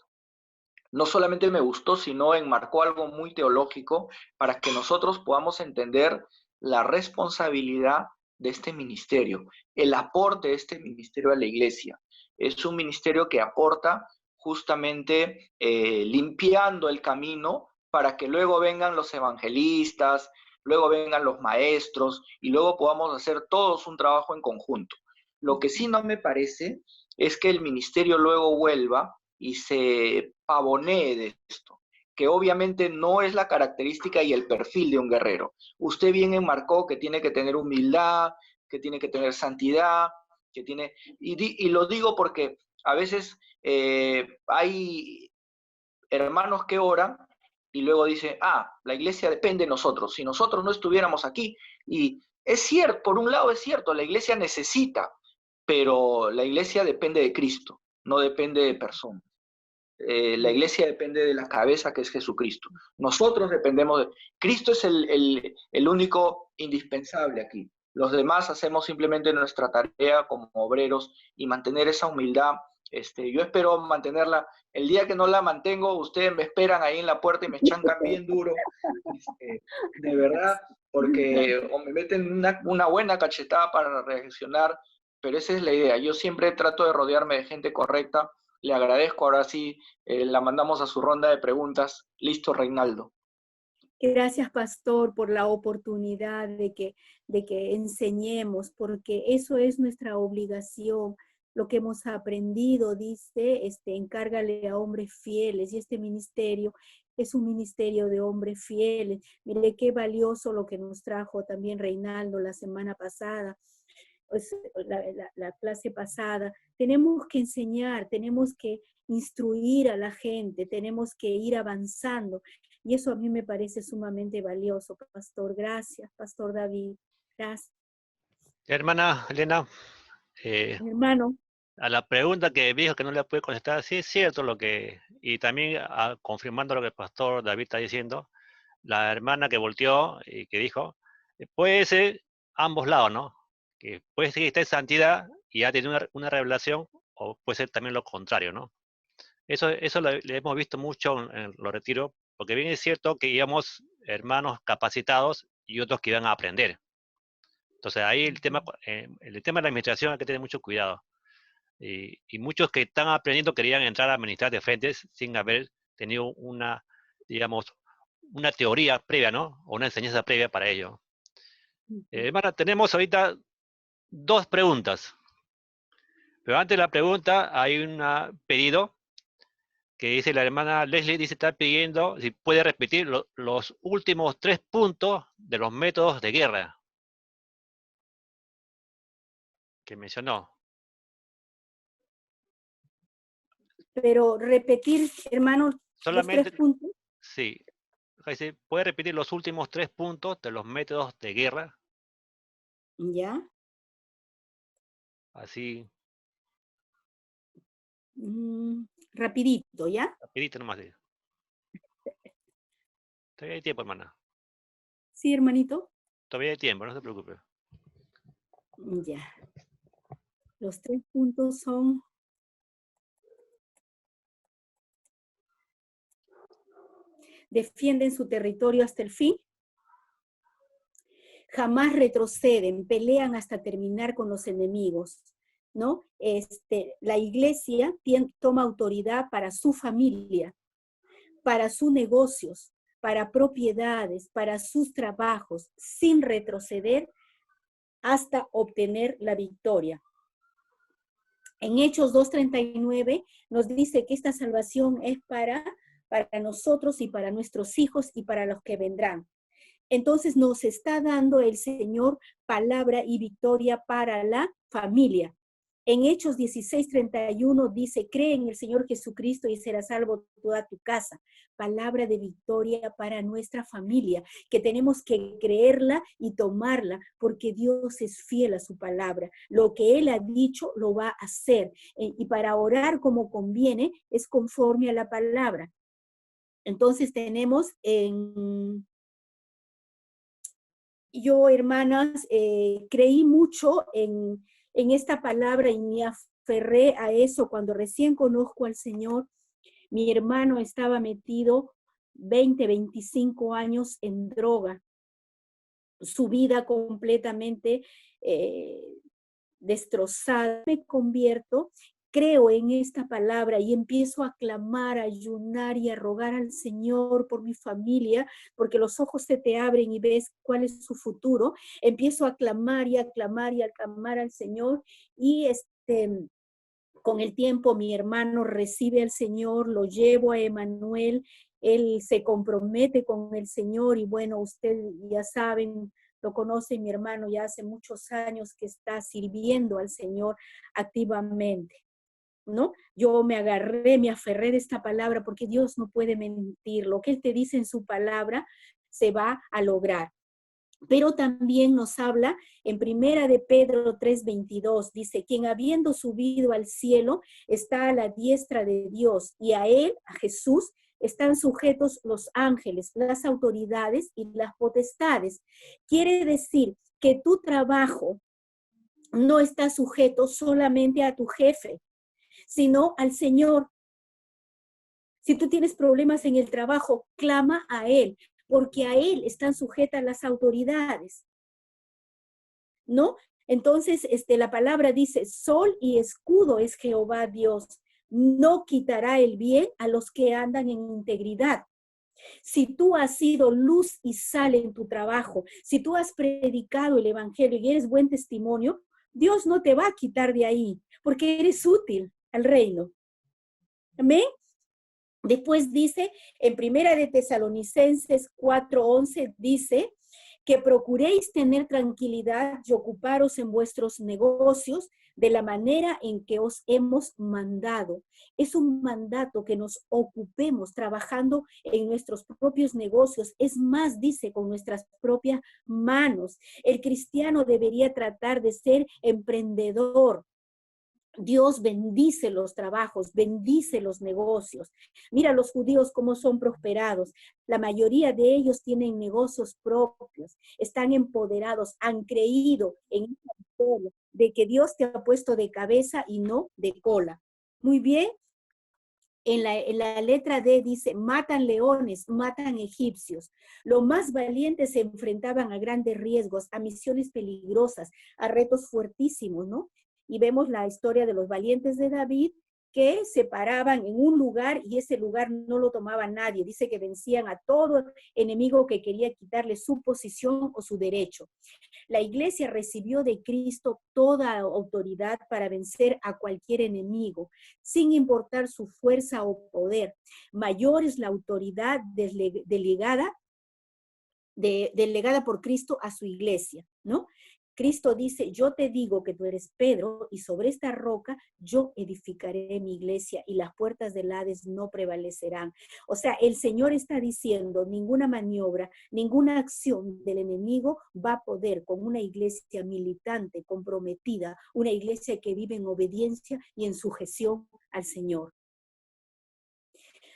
no solamente me gustó, sino enmarcó algo muy teológico para que nosotros podamos entender la responsabilidad de este ministerio, el aporte de este ministerio a la iglesia. Es un ministerio que aporta justamente limpiando el camino para que luego vengan los evangelistas, luego vengan los maestros y luego podamos hacer todos un trabajo en conjunto. Lo que sí no me parece es que el ministerio luego vuelva y se pavonee de esto, que obviamente no es la característica y el perfil de un guerrero. Usted bien enmarcó que tiene que tener humildad, que tiene que tener santidad, que tiene... Y lo digo porque a veces hay hermanos que oran y luego dicen, la iglesia depende de nosotros, si nosotros no estuviéramos aquí. Y es cierto, por un lado es cierto, la iglesia necesita, pero la iglesia depende de Cristo, no depende de personas. La iglesia depende de la cabeza que es Jesucristo. Nosotros dependemos de... Cristo es el único indispensable aquí. Los demás hacemos simplemente nuestra tarea como obreros y mantener esa humildad. Yo espero mantenerla. El día que no la mantengo, ustedes me esperan ahí en la puerta y me chancan bien duro. De verdad, porque o me meten una buena cachetada para reaccionar, pero esa es la idea. Yo siempre trato de rodearme de gente correcta. Le agradezco, ahora sí, la mandamos a su ronda de preguntas. Listo, Reinaldo. Gracias, pastor, por la oportunidad de que enseñemos, porque eso es nuestra obligación. Lo que hemos aprendido, dice, encárgale a hombres fieles, y este ministerio es un ministerio de hombres fieles. Mire qué valioso lo que nos trajo también Reinaldo la semana pasada, pues, la clase pasada. Tenemos que enseñar, tenemos que instruir a la gente, tenemos que ir avanzando. Y eso a mí me parece sumamente valioso, pastor. Gracias, pastor David. Gracias. Hermana Elena, Mi hermano. a la pregunta que dijo que no le puede contestar, sí es cierto y también confirmando lo que el pastor David está diciendo, la hermana que volteó y que dijo, puede ser ambos lados, ¿no? Que puede ser que esté en santidad y ya tiene una revelación, o puede ser también lo contrario, ¿no? Eso le hemos visto mucho en los retiros, porque bien es cierto que íbamos hermanos capacitados y otros que iban a aprender. Entonces ahí el tema de la administración hay que tener mucho cuidado. Y muchos que están aprendiendo querían entrar a administrar de frentes sin haber tenido digamos, una teoría previa, ¿no? O una enseñanza previa para ello. Hermana, tenemos ahorita 2 preguntas. Pero antes de la pregunta hay un pedido que dice la hermana Leslie, dice, está pidiendo si puede repetir los últimos 3 puntos de los métodos de guerra que mencionó. Pero repetir, hermano, los 3 Solamente, puntos. sí. Dice, ¿puede repetir los últimos 3 puntos de los métodos de guerra? Ya. Así, Rapidito, ¿ya? rapidito nomás. Todavía hay tiempo, hermana. Sí, hermanito. Todavía hay tiempo, no se preocupe. Ya. Los 3 puntos son: defienden su territorio hasta el fin, jamás retroceden, pelean hasta terminar con los enemigos, ¿no? La iglesia toma autoridad para su familia, para sus negocios, para propiedades, para sus trabajos, sin retroceder hasta obtener la victoria. En Hechos 2:39 nos dice que esta salvación es para nosotros y para nuestros hijos y para los que vendrán. Entonces nos está dando el Señor palabra y victoria para la familia. En Hechos 16:31 dice, cree en el Señor Jesucristo y serás salvo toda tu casa. Palabra de victoria para nuestra familia, que tenemos que creerla y tomarla, porque Dios es fiel a su palabra. Lo que Él ha dicho, lo va a hacer. Y para orar como conviene, es conforme a la palabra. Entonces tenemos yo, hermanas, creí mucho en esta palabra y me aferré a eso cuando recién conozco al Señor. Mi hermano estaba metido 20, 25 años en droga, su vida completamente destrozada. Me convierto, creo en esta palabra y empiezo a clamar, a ayunar y a rogar al Señor por mi familia, porque los ojos se te abren y ves cuál es su futuro. Empiezo a clamar y a clamar y a clamar al Señor y con el tiempo mi hermano recibe al Señor, lo llevo a Emanuel, él se compromete con el Señor y bueno, ustedes ya saben, lo conoce mi hermano ya hace muchos años que está sirviendo al Señor activamente, ¿no? Yo me aferré de esta palabra porque Dios no puede mentir. Lo que Él te dice en su palabra se va a lograr. Pero también nos habla en 1 de Pedro 3:22, dice, quien habiendo subido al cielo está a la diestra de Dios y a Él, a Jesús, están sujetos los ángeles, las autoridades y las potestades. Quiere decir que tu trabajo no está sujeto solamente a tu jefe, sino al Señor. Si tú tienes problemas en el trabajo, clama a Él, porque a Él están sujetas las autoridades, ¿no? Entonces, la palabra dice, sol y escudo es Jehová Dios, no quitará el bien a los que andan en integridad. Si tú has sido luz y sal en tu trabajo, si tú has predicado el evangelio y eres buen testimonio, Dios no te va a quitar de ahí, porque eres útil al reino. Amén. Después dice, en 1 de Tesalonicenses 4:11, dice que procuréis tener tranquilidad y ocuparos en vuestros negocios, de la manera en que os hemos mandado. Es un mandato que nos ocupemos trabajando en nuestros propios negocios. Es más, dice, con nuestras propias manos. El cristiano debería tratar de ser emprendedor. Dios bendice los trabajos, bendice los negocios. Mira los judíos cómo son prosperados. La mayoría de ellos tienen negocios propios, están empoderados, han creído en esta historia de que Dios te ha puesto de cabeza y no de cola. Muy bien. En la letra D dice, matan leones, matan egipcios. Los más valientes se enfrentaban a grandes riesgos, a misiones peligrosas, a retos fuertísimos, ¿no? Y vemos la historia de los valientes de David que se paraban en un lugar y ese lugar no lo tomaba nadie. Dice que vencían a todo enemigo que quería quitarle su posición o su derecho. La iglesia recibió de Cristo toda autoridad para vencer a cualquier enemigo, sin importar su fuerza o poder. Mayor es la autoridad delegada por Cristo a su iglesia, ¿no? Cristo dice, yo te digo que tú eres Pedro y sobre esta roca yo edificaré mi iglesia y las puertas del Hades no prevalecerán. O sea, el Señor está diciendo, ninguna maniobra, ninguna acción del enemigo va a poder con una iglesia militante, comprometida, una iglesia que vive en obediencia y en sujeción al Señor.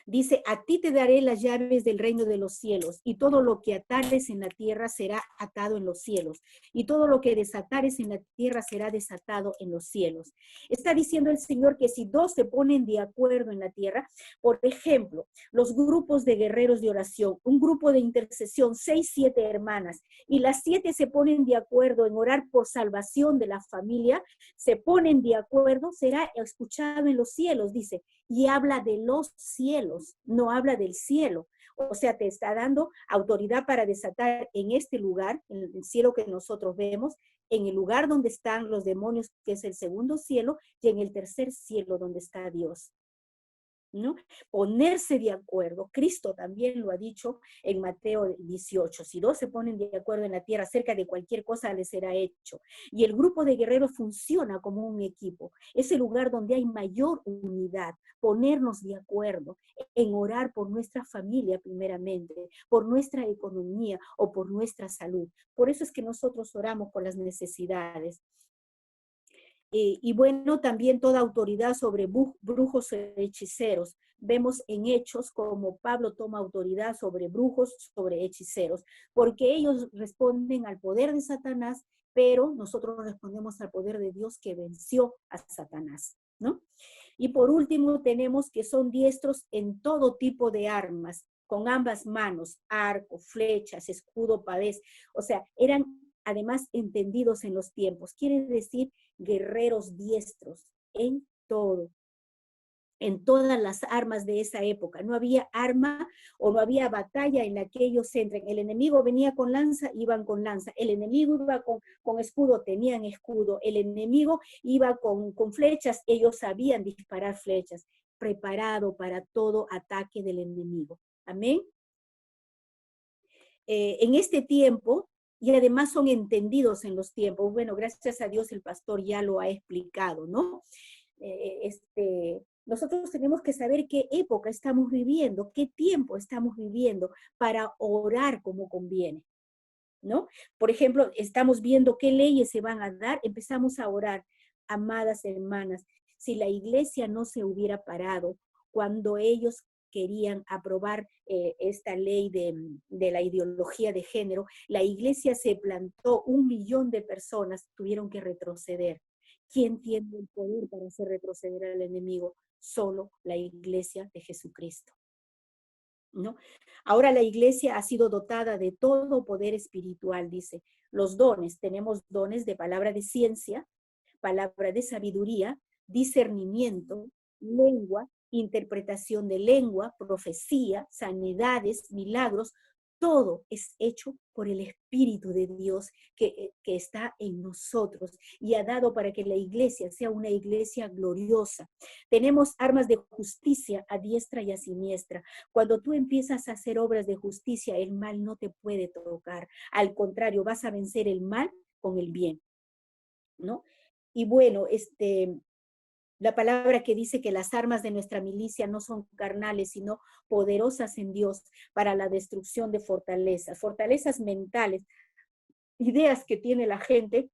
Dice, a ti te daré las llaves del reino de los cielos, y todo lo que atares en la tierra será atado en los cielos, y todo lo que desatares en la tierra será desatado en los cielos. Está diciendo el Señor que si dos se ponen de acuerdo en la tierra, por ejemplo, los grupos de guerreros de oración, un grupo de intercesión, 6, 7 hermanas, y las 7 se ponen de acuerdo en orar por salvación de la familia, se ponen de acuerdo, será escuchado en los cielos, dice, y habla de los cielos, no habla del cielo. O sea, te está dando autoridad para desatar en este lugar, en el cielo que nosotros vemos, en el lugar donde están los demonios, que es el segundo cielo, y en el tercer cielo donde está Dios, ¿no? Ponerse de acuerdo. Cristo también lo ha dicho en Mateo 18. Si dos se ponen de acuerdo en la tierra acerca de cualquier cosa, les será hecho. Y el grupo de guerreros funciona como un equipo. Es el lugar donde hay mayor unidad. Ponernos de acuerdo en orar por nuestra familia primeramente, por nuestra economía o por nuestra salud. Por eso es que nosotros oramos por las necesidades. Y bueno, también toda autoridad sobre brujos e hechiceros. Vemos en Hechos como Pablo toma autoridad sobre brujos, sobre hechiceros, porque ellos responden al poder de Satanás, pero nosotros respondemos al poder de Dios que venció a Satanás, ¿no? Y por último tenemos que son diestros en todo tipo de armas, con ambas manos, arco, flechas, escudo, padez. O sea, eran además entendidos en los tiempos. Quiere decir guerreros diestros en todo, en todas las armas de esa época. No había arma o no había batalla en la que ellos entren. El enemigo venía con lanza, iban con lanza. El enemigo iba con escudo, tenían escudo. El enemigo iba con flechas, ellos sabían disparar flechas. Preparado para todo ataque del enemigo. Amén. En este tiempo, y además son entendidos en los tiempos. Bueno, gracias a Dios el pastor ya lo ha explicado, ¿no? Nosotros tenemos que saber qué época estamos viviendo, qué tiempo estamos viviendo para orar como conviene, ¿no? Por ejemplo, estamos viendo qué leyes se van a dar, empezamos a orar, amadas hermanas, si la iglesia no se hubiera parado cuando ellos querían aprobar esta ley de la ideología de género, la iglesia se plantó, 1 millón de personas tuvieron que retroceder. ¿Quién tiene el poder para hacer retroceder al enemigo? Solo la iglesia de Jesucristo, ¿no? Ahora la iglesia ha sido dotada de todo poder espiritual, dice. Los dones, tenemos dones de palabra de ciencia, palabra de sabiduría, discernimiento, lengua, interpretación de lengua, profecía, sanidades, milagros. Todo es hecho por el Espíritu de Dios que está en nosotros y ha dado para que la iglesia sea una iglesia gloriosa. Tenemos armas de justicia a diestra y a siniestra. Cuando tú empiezas a hacer obras de justicia, el mal no te puede tocar. Al contrario, vas a vencer el mal con el bien, ¿no? y bueno, la palabra que dice que las armas de nuestra milicia no son carnales, sino poderosas en Dios para la destrucción de fortalezas, fortalezas mentales, ideas que tiene la gente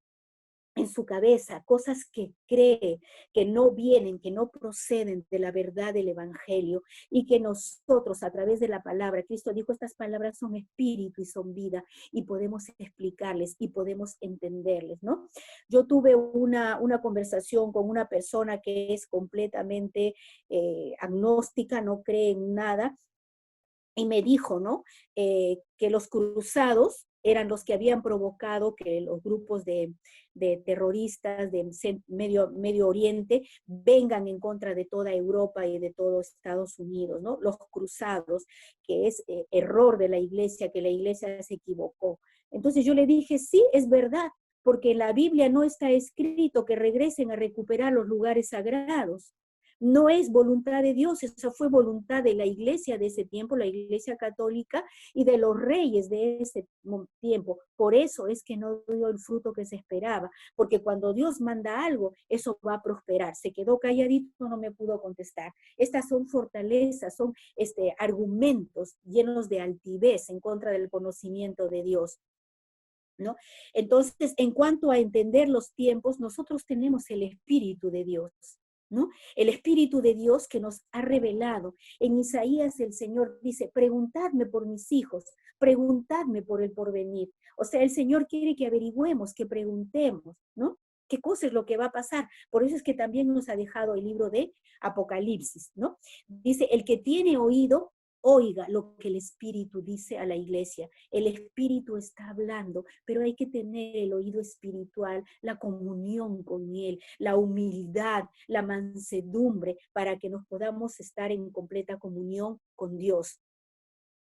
en su cabeza, cosas que cree, que no vienen, que no proceden de la verdad del Evangelio, y que nosotros a través de la palabra, Cristo dijo, estas palabras son espíritu y son vida, y podemos explicarles y podemos entenderles, ¿no? Yo tuve una conversación con una persona que es completamente agnóstica, no cree en nada, y me dijo, ¿no? Que los cruzados eran los que habían provocado que los grupos de terroristas de Medio Oriente vengan en contra de toda Europa y de todo Estados Unidos, ¿no? Los cruzados, que es error de la iglesia, que la iglesia se equivocó. Entonces yo le dije, sí, es verdad, porque en la Biblia no está escrito que regresen a recuperar los lugares sagrados. No es voluntad de Dios, eso fue voluntad de la iglesia de ese tiempo, la iglesia católica, y de los reyes de ese tiempo. Por eso es que no dio el fruto que se esperaba, porque cuando Dios manda algo, eso va a prosperar. Se quedó calladito, no me pudo contestar. Estas son fortalezas, son argumentos llenos de altivez en contra del conocimiento de Dios, ¿no? Entonces, en cuanto a entender los tiempos, nosotros tenemos el Espíritu de Dios, ¿no? El Espíritu de Dios que nos ha revelado. En Isaías el Señor dice, preguntadme por mis hijos, preguntadme por el porvenir. O sea, el Señor quiere que averigüemos, que preguntemos, ¿no? ¿Qué cosa es lo que va a pasar? Por eso es que también nos ha dejado el libro de Apocalipsis, ¿no? Dice, el que tiene oído, oiga lo que el Espíritu dice a la iglesia. El Espíritu está hablando, pero hay que tener el oído espiritual, la comunión con Él, la humildad, la mansedumbre, para que nos podamos estar en completa comunión con Dios,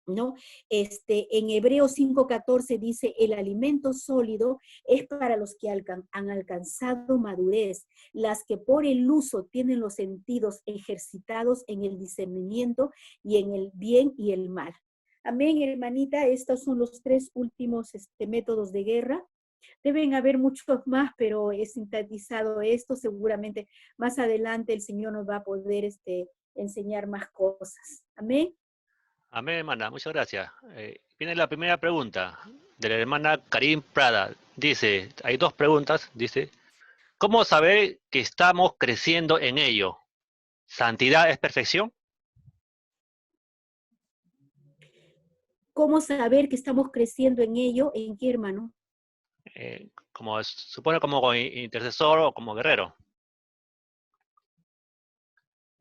¿no? En Hebreos 5:14 dice, el alimento sólido es para los que han alcanzado madurez, las que por el uso tienen los sentidos ejercitados en el discernimiento y en el bien y el mal. Amén, hermanita, estos son los tres últimos métodos de guerra. Deben haber muchos más, pero he sintetizado esto. Seguramente más adelante el Señor nos va a poder enseñar más cosas. Amén. Amén, hermana, muchas gracias. Viene la primera pregunta de la hermana Karim Prada. Dice, hay dos preguntas, dice, ¿cómo saber que estamos creciendo en ello? ¿Santidad es perfección? ¿Cómo saber que estamos creciendo en ello? ¿En qué, hermano? Supone como intercesor o como guerrero.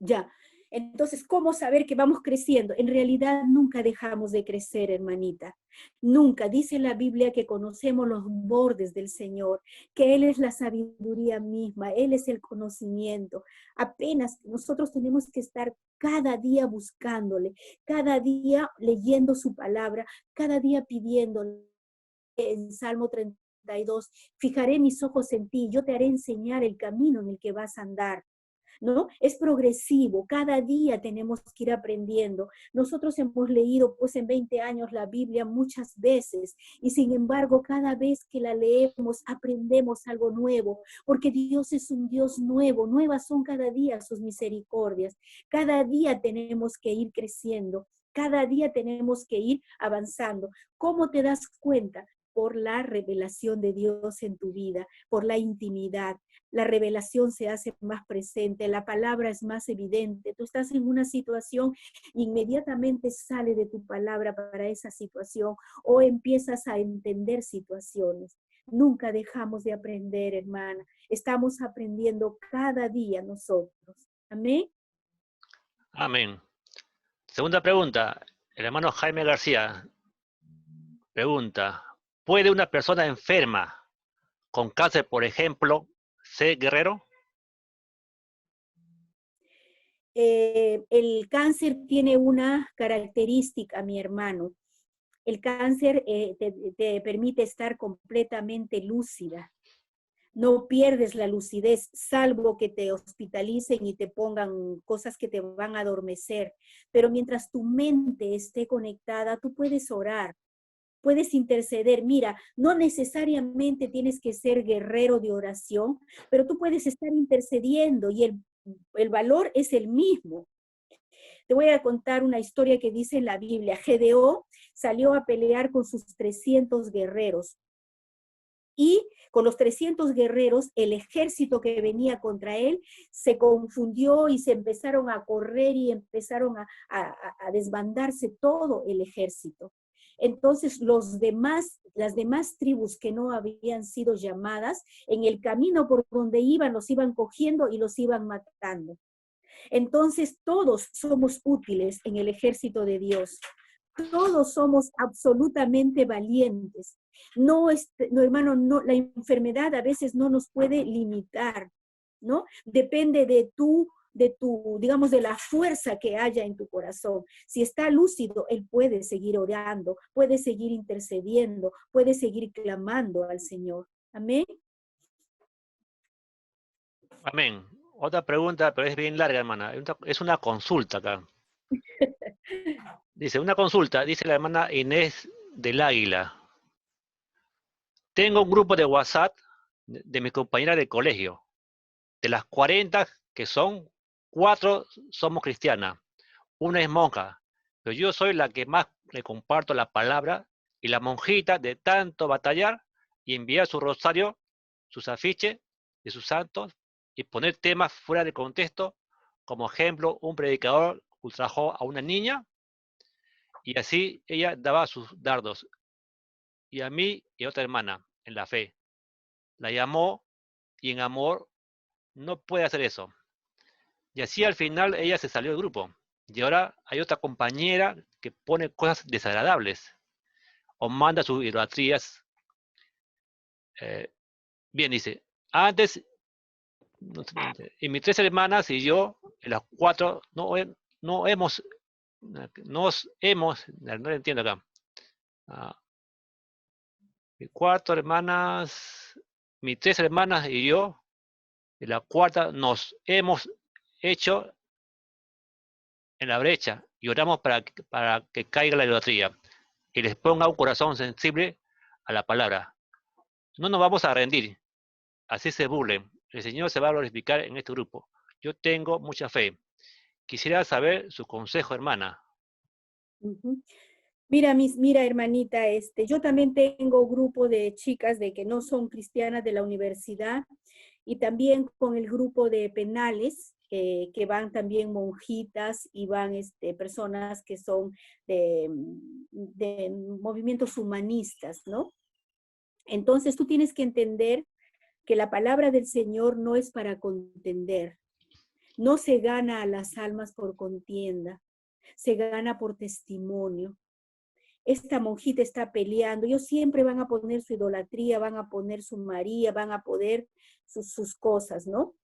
Ya. Entonces, ¿cómo saber que vamos creciendo? En realidad nunca dejamos de crecer, hermanita. Nunca. Dice la Biblia que conocemos los bordes del Señor, que Él es la sabiduría misma, Él es el conocimiento. Apenas nosotros tenemos que estar cada día buscándole, cada día leyendo su palabra, cada día pidiéndole. En Salmo 32, fijaré mis ojos en ti, yo te haré enseñar el camino en el que vas a andar, ¿no? Es progresivo, cada día tenemos que ir aprendiendo. Nosotros hemos leído pues en 20 años la Biblia muchas veces, y sin embargo cada vez que la leemos aprendemos algo nuevo, porque Dios es un Dios nuevo, nuevas son cada día sus misericordias. Cada día tenemos que ir creciendo, cada día tenemos que ir avanzando. ¿Cómo te das cuenta? Por la revelación de Dios en tu vida, por la intimidad. La revelación se hace más presente, la palabra es más evidente. Tú estás en una situación, inmediatamente sale de tu palabra para esa situación, o empiezas a entender situaciones. Nunca dejamos de aprender, hermana. Estamos aprendiendo cada día nosotros. Amén. Amén. Segunda pregunta, el hermano Jaime García pregunta, ¿puede una persona enferma con cáncer, por ejemplo, ser guerrero? El cáncer tiene una característica, mi hermano. El cáncer te permite estar completamente lúcida. No pierdes la lucidez, salvo que te hospitalicen y te pongan cosas que te van a adormecer. Pero mientras tu mente esté conectada, tú puedes orar. puedes interceder. Mira, no necesariamente tienes que ser guerrero de oración, pero tú puedes estar intercediendo y el valor es el mismo. Te voy a contar una historia que dice en la Biblia. Gedeón salió a pelear con sus 300 guerreros. Y con los 300 guerreros, el ejército que venía contra él se confundió y se empezaron a correr y empezaron a desbandarse todo el ejército. Entonces las demás tribus que no habían sido llamadas, en el camino por donde iban, los iban cogiendo y los iban matando. Entonces todos somos útiles en el ejército de Dios. Todos somos absolutamente valientes. No, hermano, no, la enfermedad a veces no nos puede limitar, ¿no? Depende digamos, de la fuerza que haya en tu corazón. Si está lúcido, él puede seguir orando, puede seguir intercediendo, puede seguir clamando al Señor. Amén. Amén. Otra pregunta, pero es bien larga, hermana. Es una consulta acá. Dice, una consulta, dice la hermana Inés del Águila. Tengo un grupo de WhatsApp de mis compañeras de colegio. De las 40 que son, 4 somos cristianas. Una es monja. Pero yo soy la que más le comparto la palabra y la monjita de tanto batallar y enviar su rosario, sus afiches de sus santos y poner temas fuera de contexto. Como ejemplo, un predicador ultrajó a una niña y así ella daba sus dardos. Y a mí y a otra hermana en la fe. La llamó y en amor no puede hacer eso. Y así al final ella se salió del grupo. Y ahora hay otra compañera que pone cosas desagradables o manda sus idolatrías. Bien, dice, antes, y mis 3 hermanas y yo, las 4, no hemos, no entiendo acá. Mis 4 hermanas, mis 3 hermanas y yo, y la cuarta nos hemos hecho en la brecha y oramos para que caiga la idolatría y les ponga un corazón sensible a la palabra. No nos vamos a rendir, así se burlen. El Señor se va a glorificar en este grupo. Yo tengo mucha fe. Quisiera saber su consejo, hermana. Uh-huh. Mira, hermanita, yo también tengo grupo de chicas de que no son cristianas de la universidad y también con el grupo de penales, que van también monjitas y van personas que son de movimientos humanistas, ¿no? Entonces tú tienes que entender que la palabra del Señor no es para contender. No se gana a las almas por contienda, se gana por testimonio. Esta monjita está peleando, ellos siempre van a poner su idolatría, van a poner su María, van a poner sus cosas, ¿no?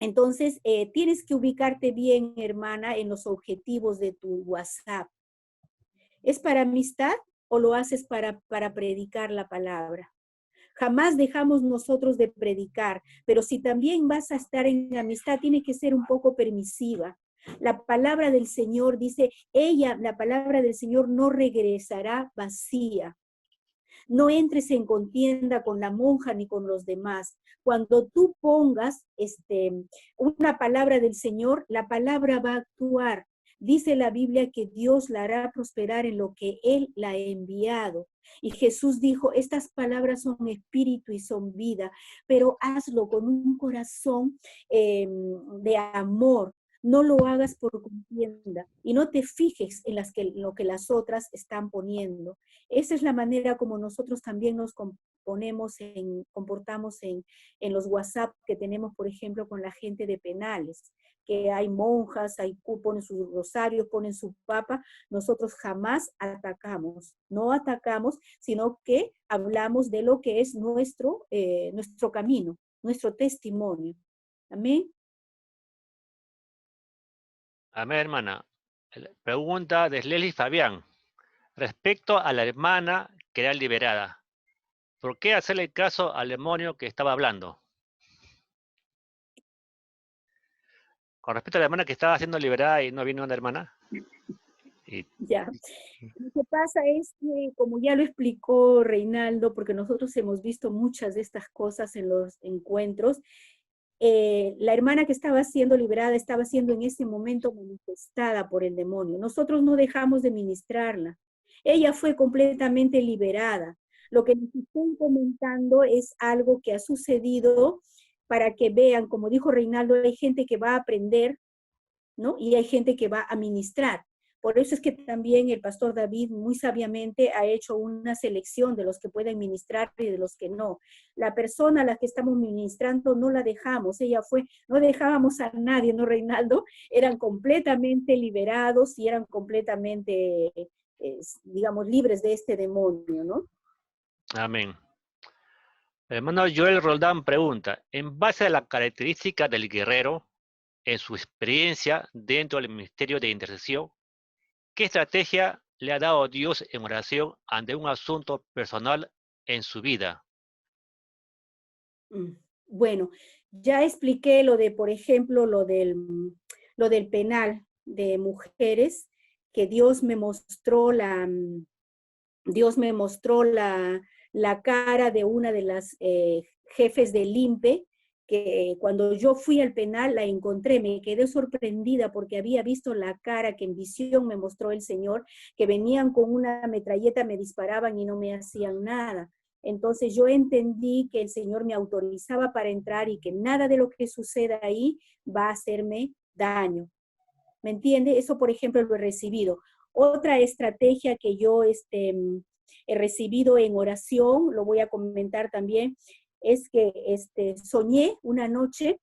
Entonces, tienes que ubicarte bien, hermana, en los objetivos de tu WhatsApp. ¿Es para amistad o lo haces para predicar la palabra? Jamás dejamos nosotros de predicar, pero si también vas a estar en amistad, tiene que ser un poco permisiva. La palabra del Señor dice, la palabra del Señor no regresará vacía. No entres en contienda con la monja ni con los demás. Cuando tú pongas una palabra del Señor, la palabra va a actuar. Dice la Biblia que Dios la hará prosperar en lo que Él la ha enviado. Y Jesús dijo, estas palabras son espíritu y son vida, pero hazlo con un corazón de amor. No lo hagas por contienda y no te fijes en lo que las otras están poniendo. Esa es la manera como nosotros también nos comportamos en los WhatsApp que tenemos, por ejemplo, con la gente de penales, que hay monjas, ponen sus rosarios, ponen su papa. Nosotros jamás atacamos, no atacamos, sino que hablamos de lo que es nuestro camino, nuestro testimonio. Amén. Amén, hermana. Pregunta de Leslie Fabián. Respecto a la hermana que era liberada, ¿por qué hacerle caso al demonio que estaba hablando? Con respecto a la hermana que estaba siendo liberada y no vino una hermana. Y, Ya. Lo que pasa es que, como ya lo explicó Reinaldo, porque nosotros hemos visto muchas de estas cosas en los encuentros, la hermana que estaba siendo liberada estaba siendo en ese momento manifestada por el demonio. Nosotros no dejamos de ministrarla. Ella fue completamente liberada. Lo que nos están comentando es algo que ha sucedido para que vean, como dijo Reinaldo, hay gente que va a aprender, ¿no? Y hay gente que va a ministrar. Por eso es que también el pastor David muy sabiamente ha hecho una selección de los que pueden ministrar y de los que no. La persona a la que estamos ministrando no la dejamos, ella fue, no dejábamos a nadie, ¿no, Reinaldo? Eran completamente liberados y eran completamente, digamos, libres de este demonio, ¿no? amén. El hermano Joel Roldán pregunta, en base a la característica del guerrero, en su experiencia dentro del ministerio de intercesión, ¿qué estrategia le ha dado Dios en oración ante un asunto personal en su vida? Bueno, ya expliqué lo de, por ejemplo, lo del penal de mujeres, que Dios me mostró la cara de una de las jefes del INPE, que cuando yo fui al penal la encontré, me quedé sorprendida porque había visto la cara que en visión me mostró el Señor, que venían con una metralleta, me disparaban y no me hacían nada. Entonces yo entendí que el Señor me autorizaba para entrar y que nada de lo que suceda ahí va a hacerme daño. ¿Me entiende? Eso, por ejemplo, lo he recibido. Otra estrategia que yo he recibido en oración, lo voy a comentar también, es que soñé una noche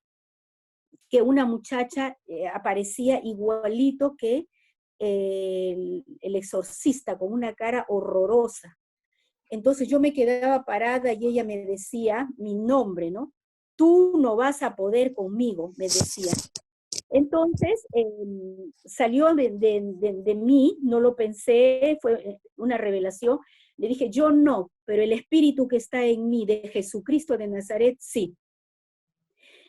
que una muchacha aparecía igualito que el exorcista, con una cara horrorosa. Entonces yo me quedaba parada y ella me decía mi nombre, ¿no? Tú no vas a poder conmigo, me decía. Entonces, salió de mí, no lo pensé, fue una revelación. Le dije, yo no, pero el espíritu que está en mí, de Jesucristo de Nazaret, sí.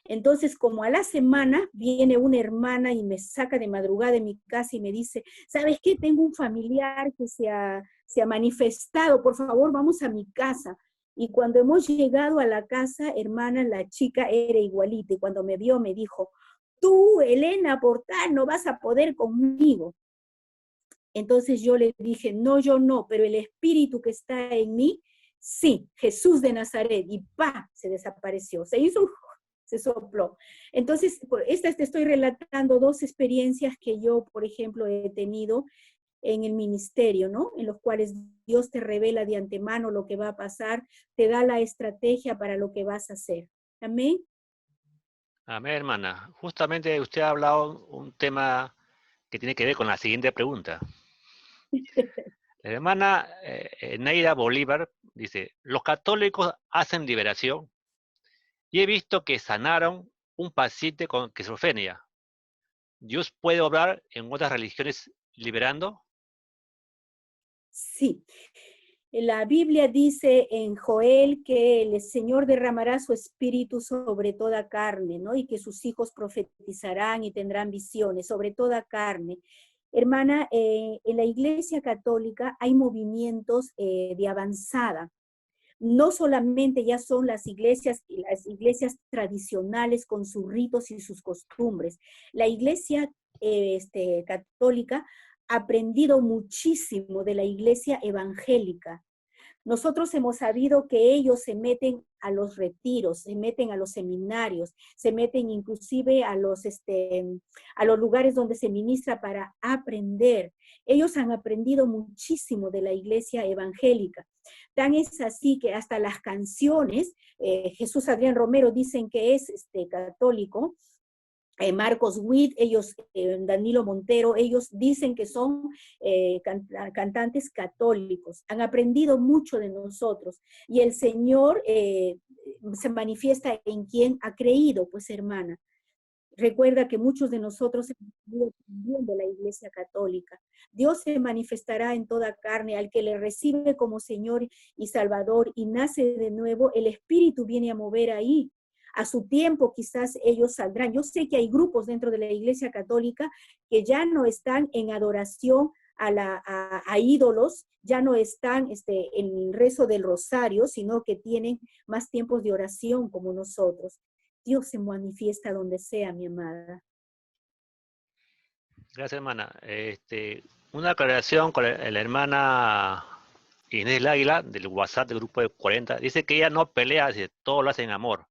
Entonces, como a la semana, viene una hermana y me saca de madrugada de mi casa y me dice, ¿sabes qué? Tengo un familiar que se ha manifestado, por favor, vamos a mi casa. Y cuando hemos llegado a la casa, hermana, la chica era igualita. Y cuando me vio, me dijo, tú, Elena Portal, no vas a poder conmigo. Entonces yo le dije, no, yo no, pero el espíritu que está en mí, sí, Jesús de Nazaret. Y ¡pa! Se desapareció. Se sopló. Entonces, por estas te estoy relatando dos experiencias que yo, por ejemplo, he tenido en el ministerio, ¿no? En los cuales Dios te revela de antemano lo que va a pasar, te da la estrategia para lo que vas a hacer. Amén. Amén, hermana. Justamente usted ha hablado un tema que tiene que ver con la siguiente pregunta. La hermana Neida Bolívar dice, los católicos hacen liberación y he visto que sanaron un paciente con esquizofrenia. ¿Dios puede obrar en otras religiones liberando? Sí. La Biblia dice en Joel que el Señor derramará su espíritu sobre toda carne, ¿no? Y que sus hijos profetizarán y tendrán visiones sobre toda carne. Hermana, en la Iglesia Católica hay movimientos de avanzada. No solamente ya son las iglesias tradicionales con sus ritos y sus costumbres. La Iglesia católica ha aprendido muchísimo de la Iglesia evangélica. Nosotros hemos sabido que ellos se meten a los retiros, se meten a los seminarios, se meten inclusive a los lugares donde se ministra para aprender. Ellos han aprendido muchísimo de la iglesia evangélica. Tan es así que hasta las canciones, Jesús Adrián Romero dicen que es católico, Marcos Witt, ellos, Danilo Montero, ellos dicen que son cantantes católicos, han aprendido mucho de nosotros y el Señor se manifiesta en quien ha creído, pues hermana. Recuerda que muchos de nosotros hemos venido también de la Iglesia Católica. Dios se manifestará en toda carne, al que le recibe como Señor y Salvador y nace de nuevo, el Espíritu viene a mover ahí. A su tiempo quizás ellos saldrán. Yo sé que hay grupos dentro de la Iglesia Católica que ya no están en adoración a ídolos, ya no están en el rezo del rosario, sino que tienen más tiempos de oración como nosotros. Dios se manifiesta donde sea, mi amada. Gracias, hermana. Una aclaración con la hermana Inés del Águila, del WhatsApp del grupo de 40. Dice que ella no pelea, dice, todo lo hace en amor.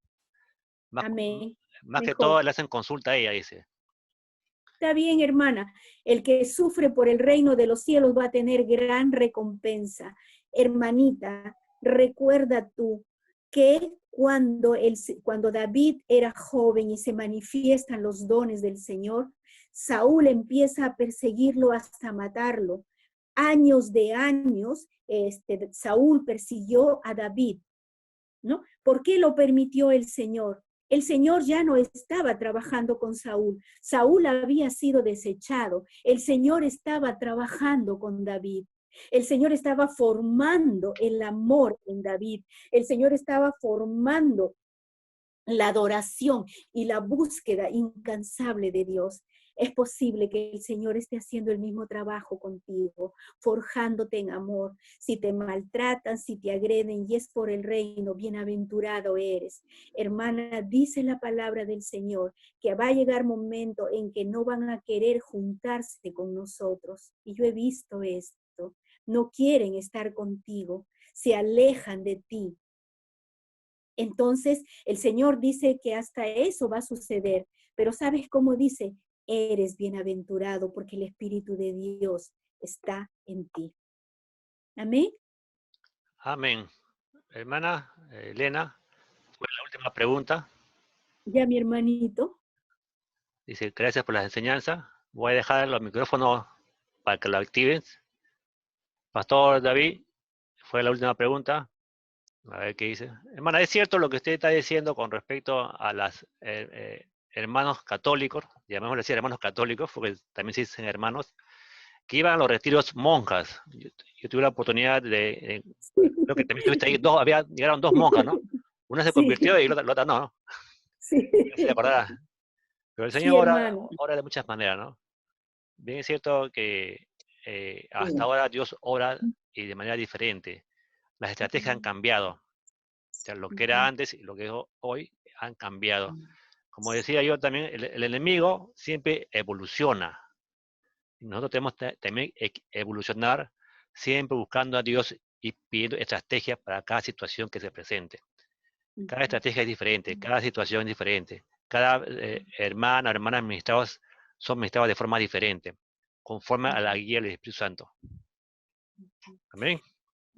Amén. Más que Mejor. todo le hacen consulta a ella, dice. Está bien, hermana. El que sufre por el reino de los cielos va a tener gran recompensa. Hermanita, recuerda tú que cuando David era joven y se manifiestan los dones del Señor, Saúl empieza a perseguirlo hasta matarlo. Años de años, Saúl persiguió a David, ¿no? ¿Por qué lo permitió el Señor? El Señor ya no estaba trabajando con Saúl. Saúl había sido desechado. El Señor estaba trabajando con David. El Señor estaba formando el amor en David. El Señor estaba formando la adoración y la búsqueda incansable de Dios. Es posible que el Señor esté haciendo el mismo trabajo contigo, forjándote en amor. Si te maltratan, si te agreden y es por el reino, bienaventurado eres. Hermana, dice la palabra del Señor que va a llegar momento en que no van a querer juntarse con nosotros. Y yo he visto esto. No quieren estar contigo, se alejan de ti. Entonces, el Señor dice que hasta eso va a suceder, pero ¿sabes cómo dice? Eres bienaventurado porque el Espíritu de Dios está en ti. Amén. Amén. Hermana Elena, fue la última pregunta. Ya, mi hermanito. Dice, gracias por las enseñanzas. Voy a dejar los micrófonos para que lo activen. Pastor David, fue la última pregunta. A ver qué dice. Hermana, ¿es cierto lo que usted está diciendo con respecto a los hermanos católicos? Llamémosle así hermanos católicos, porque también se dicen hermanos, que iban a los retiros monjas. Yo tuve la oportunidad de creo que también estuviste ahí, llegaron dos monjas, ¿no? Una se convirtió y la otra no, ¿no? Sí. No sé si te acordás. Pero el Señor Sí, hermano. ora de muchas maneras, ¿no? Bien es cierto que hasta ahora Dios ora y de manera diferente. Las estrategias han cambiado. O sea, lo que era antes y lo que es hoy han cambiado. Como decía yo también, el enemigo siempre evoluciona. Nosotros tenemos también evolucionar siempre buscando a Dios y pidiendo estrategias para cada situación que se presente. Cada estrategia es diferente, cada situación es diferente. Cada hermana administrados son administrados de forma diferente, conforme a la guía del Espíritu Santo. Amén.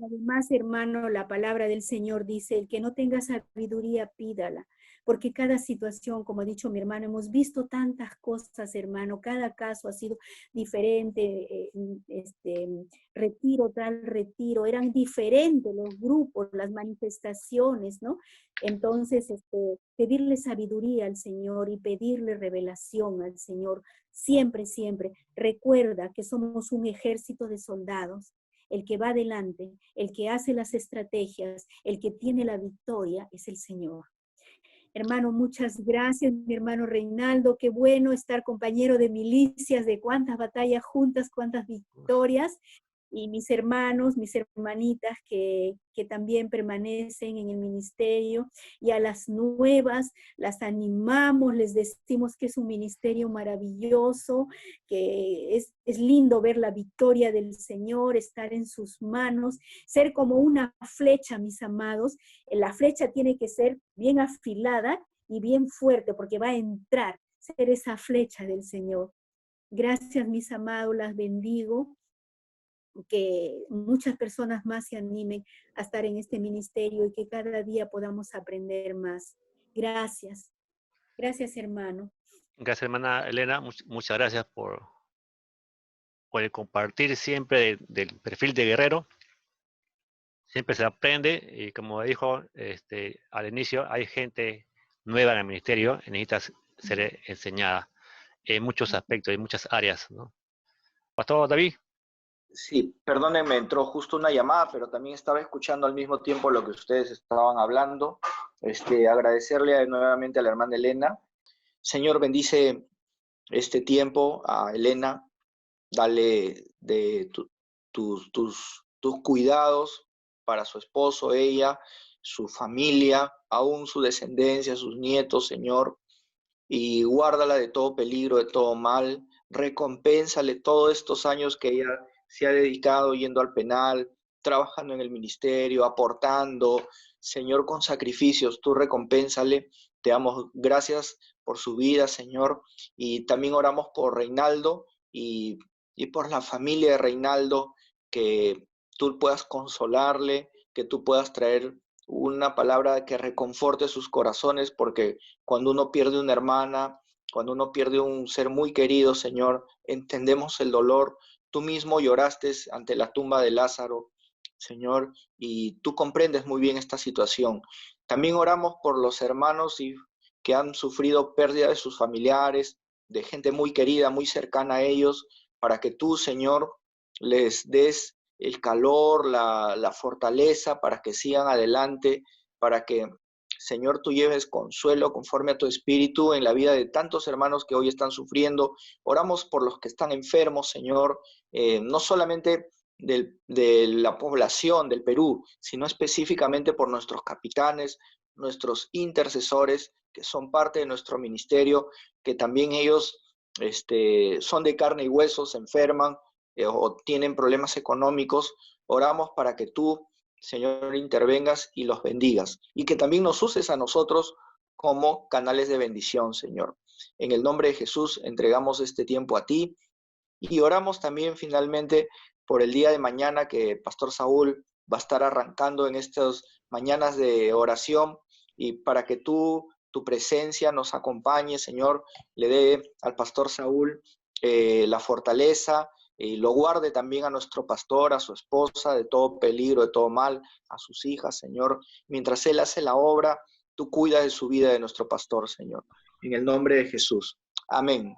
Además, hermano, la palabra del Señor dice, el que no tenga sabiduría, pídala, porque cada situación, como ha dicho mi hermano, hemos visto tantas cosas, hermano, cada caso ha sido diferente, retiro, tal retiro, eran diferentes los grupos, las manifestaciones, ¿no? Entonces, pedirle sabiduría al Señor y pedirle revelación al Señor, siempre, siempre. Recuerda que somos un ejército de soldados. El que va adelante, el que hace las estrategias, el que tiene la victoria es el Señor. Hermano, muchas gracias, mi hermano Reinaldo. Qué bueno estar compañero de milicias, de cuántas batallas juntas, cuántas victorias. Y mis hermanos, mis hermanitas que también permanecen en el ministerio, y a las nuevas las animamos, les decimos que es un ministerio maravilloso, que es lindo ver la victoria del Señor, estar en sus manos, ser como una flecha, mis amados. La flecha tiene que ser bien afilada y bien fuerte, porque va a entrar, ser esa flecha del Señor. Gracias, mis amados, las bendigo. Que muchas personas más se animen a estar en este ministerio y que cada día podamos aprender más. Gracias. Gracias, hermano. Gracias, hermana Elena. Muchas gracias por el compartir siempre del perfil de guerrero. Siempre se aprende y como dijo al inicio, hay gente nueva en el ministerio y necesita ser enseñada en muchos aspectos, en muchas áreas, ¿no? Pastor David. Sí, perdónenme, entró justo una llamada, pero también estaba escuchando al mismo tiempo lo que ustedes estaban hablando. Agradecerle nuevamente a la hermana Elena. Señor, bendice este tiempo a Elena, dale de tus cuidados para su esposo, ella, su familia, aún su descendencia, sus nietos, Señor, y guárdala de todo peligro, de todo mal. Recompénsale todos estos años que ella se ha dedicado yendo al penal, trabajando en el ministerio, aportando, Señor, con sacrificios. Tú recompénsale. Te damos gracias por su vida, Señor, y también oramos por Reinaldo y por la familia de Reinaldo, que tú puedas consolarle, que tú puedas traer una palabra que reconforte sus corazones, porque cuando uno pierde una hermana, cuando uno pierde un ser muy querido, Señor, entendemos el dolor. Tú mismo lloraste ante la tumba de Lázaro, Señor, y tú comprendes muy bien esta situación. También oramos por los hermanos que han sufrido pérdida de sus familiares, de gente muy querida, muy cercana a ellos, para que tú, Señor, les des el calor, la fortaleza para que sigan adelante, para que, Señor, tú lleves consuelo conforme a tu espíritu en la vida de tantos hermanos que hoy están sufriendo. Oramos por los que están enfermos, Señor, no solamente de la población del Perú, sino específicamente por nuestros capitanes, nuestros intercesores, que son parte de nuestro ministerio, que también ellos son de carne y hueso, se enferman, o tienen problemas económicos. Oramos para que tú, Señor, intervengas y los bendigas, y que también nos uses a nosotros como canales de bendición, Señor. En el nombre de Jesús entregamos este tiempo a ti y oramos también finalmente por el día de mañana, que Pastor Saúl va a estar arrancando en estas mañanas de oración, y para que tu presencia nos acompañe, Señor, le dé al Pastor Saúl la fortaleza, y lo guarde también a nuestro pastor, a su esposa, de todo peligro, de todo mal, a sus hijas, Señor. Mientras él hace la obra, tú cuidas de su vida, de nuestro pastor, Señor. En el nombre de Jesús. Amén.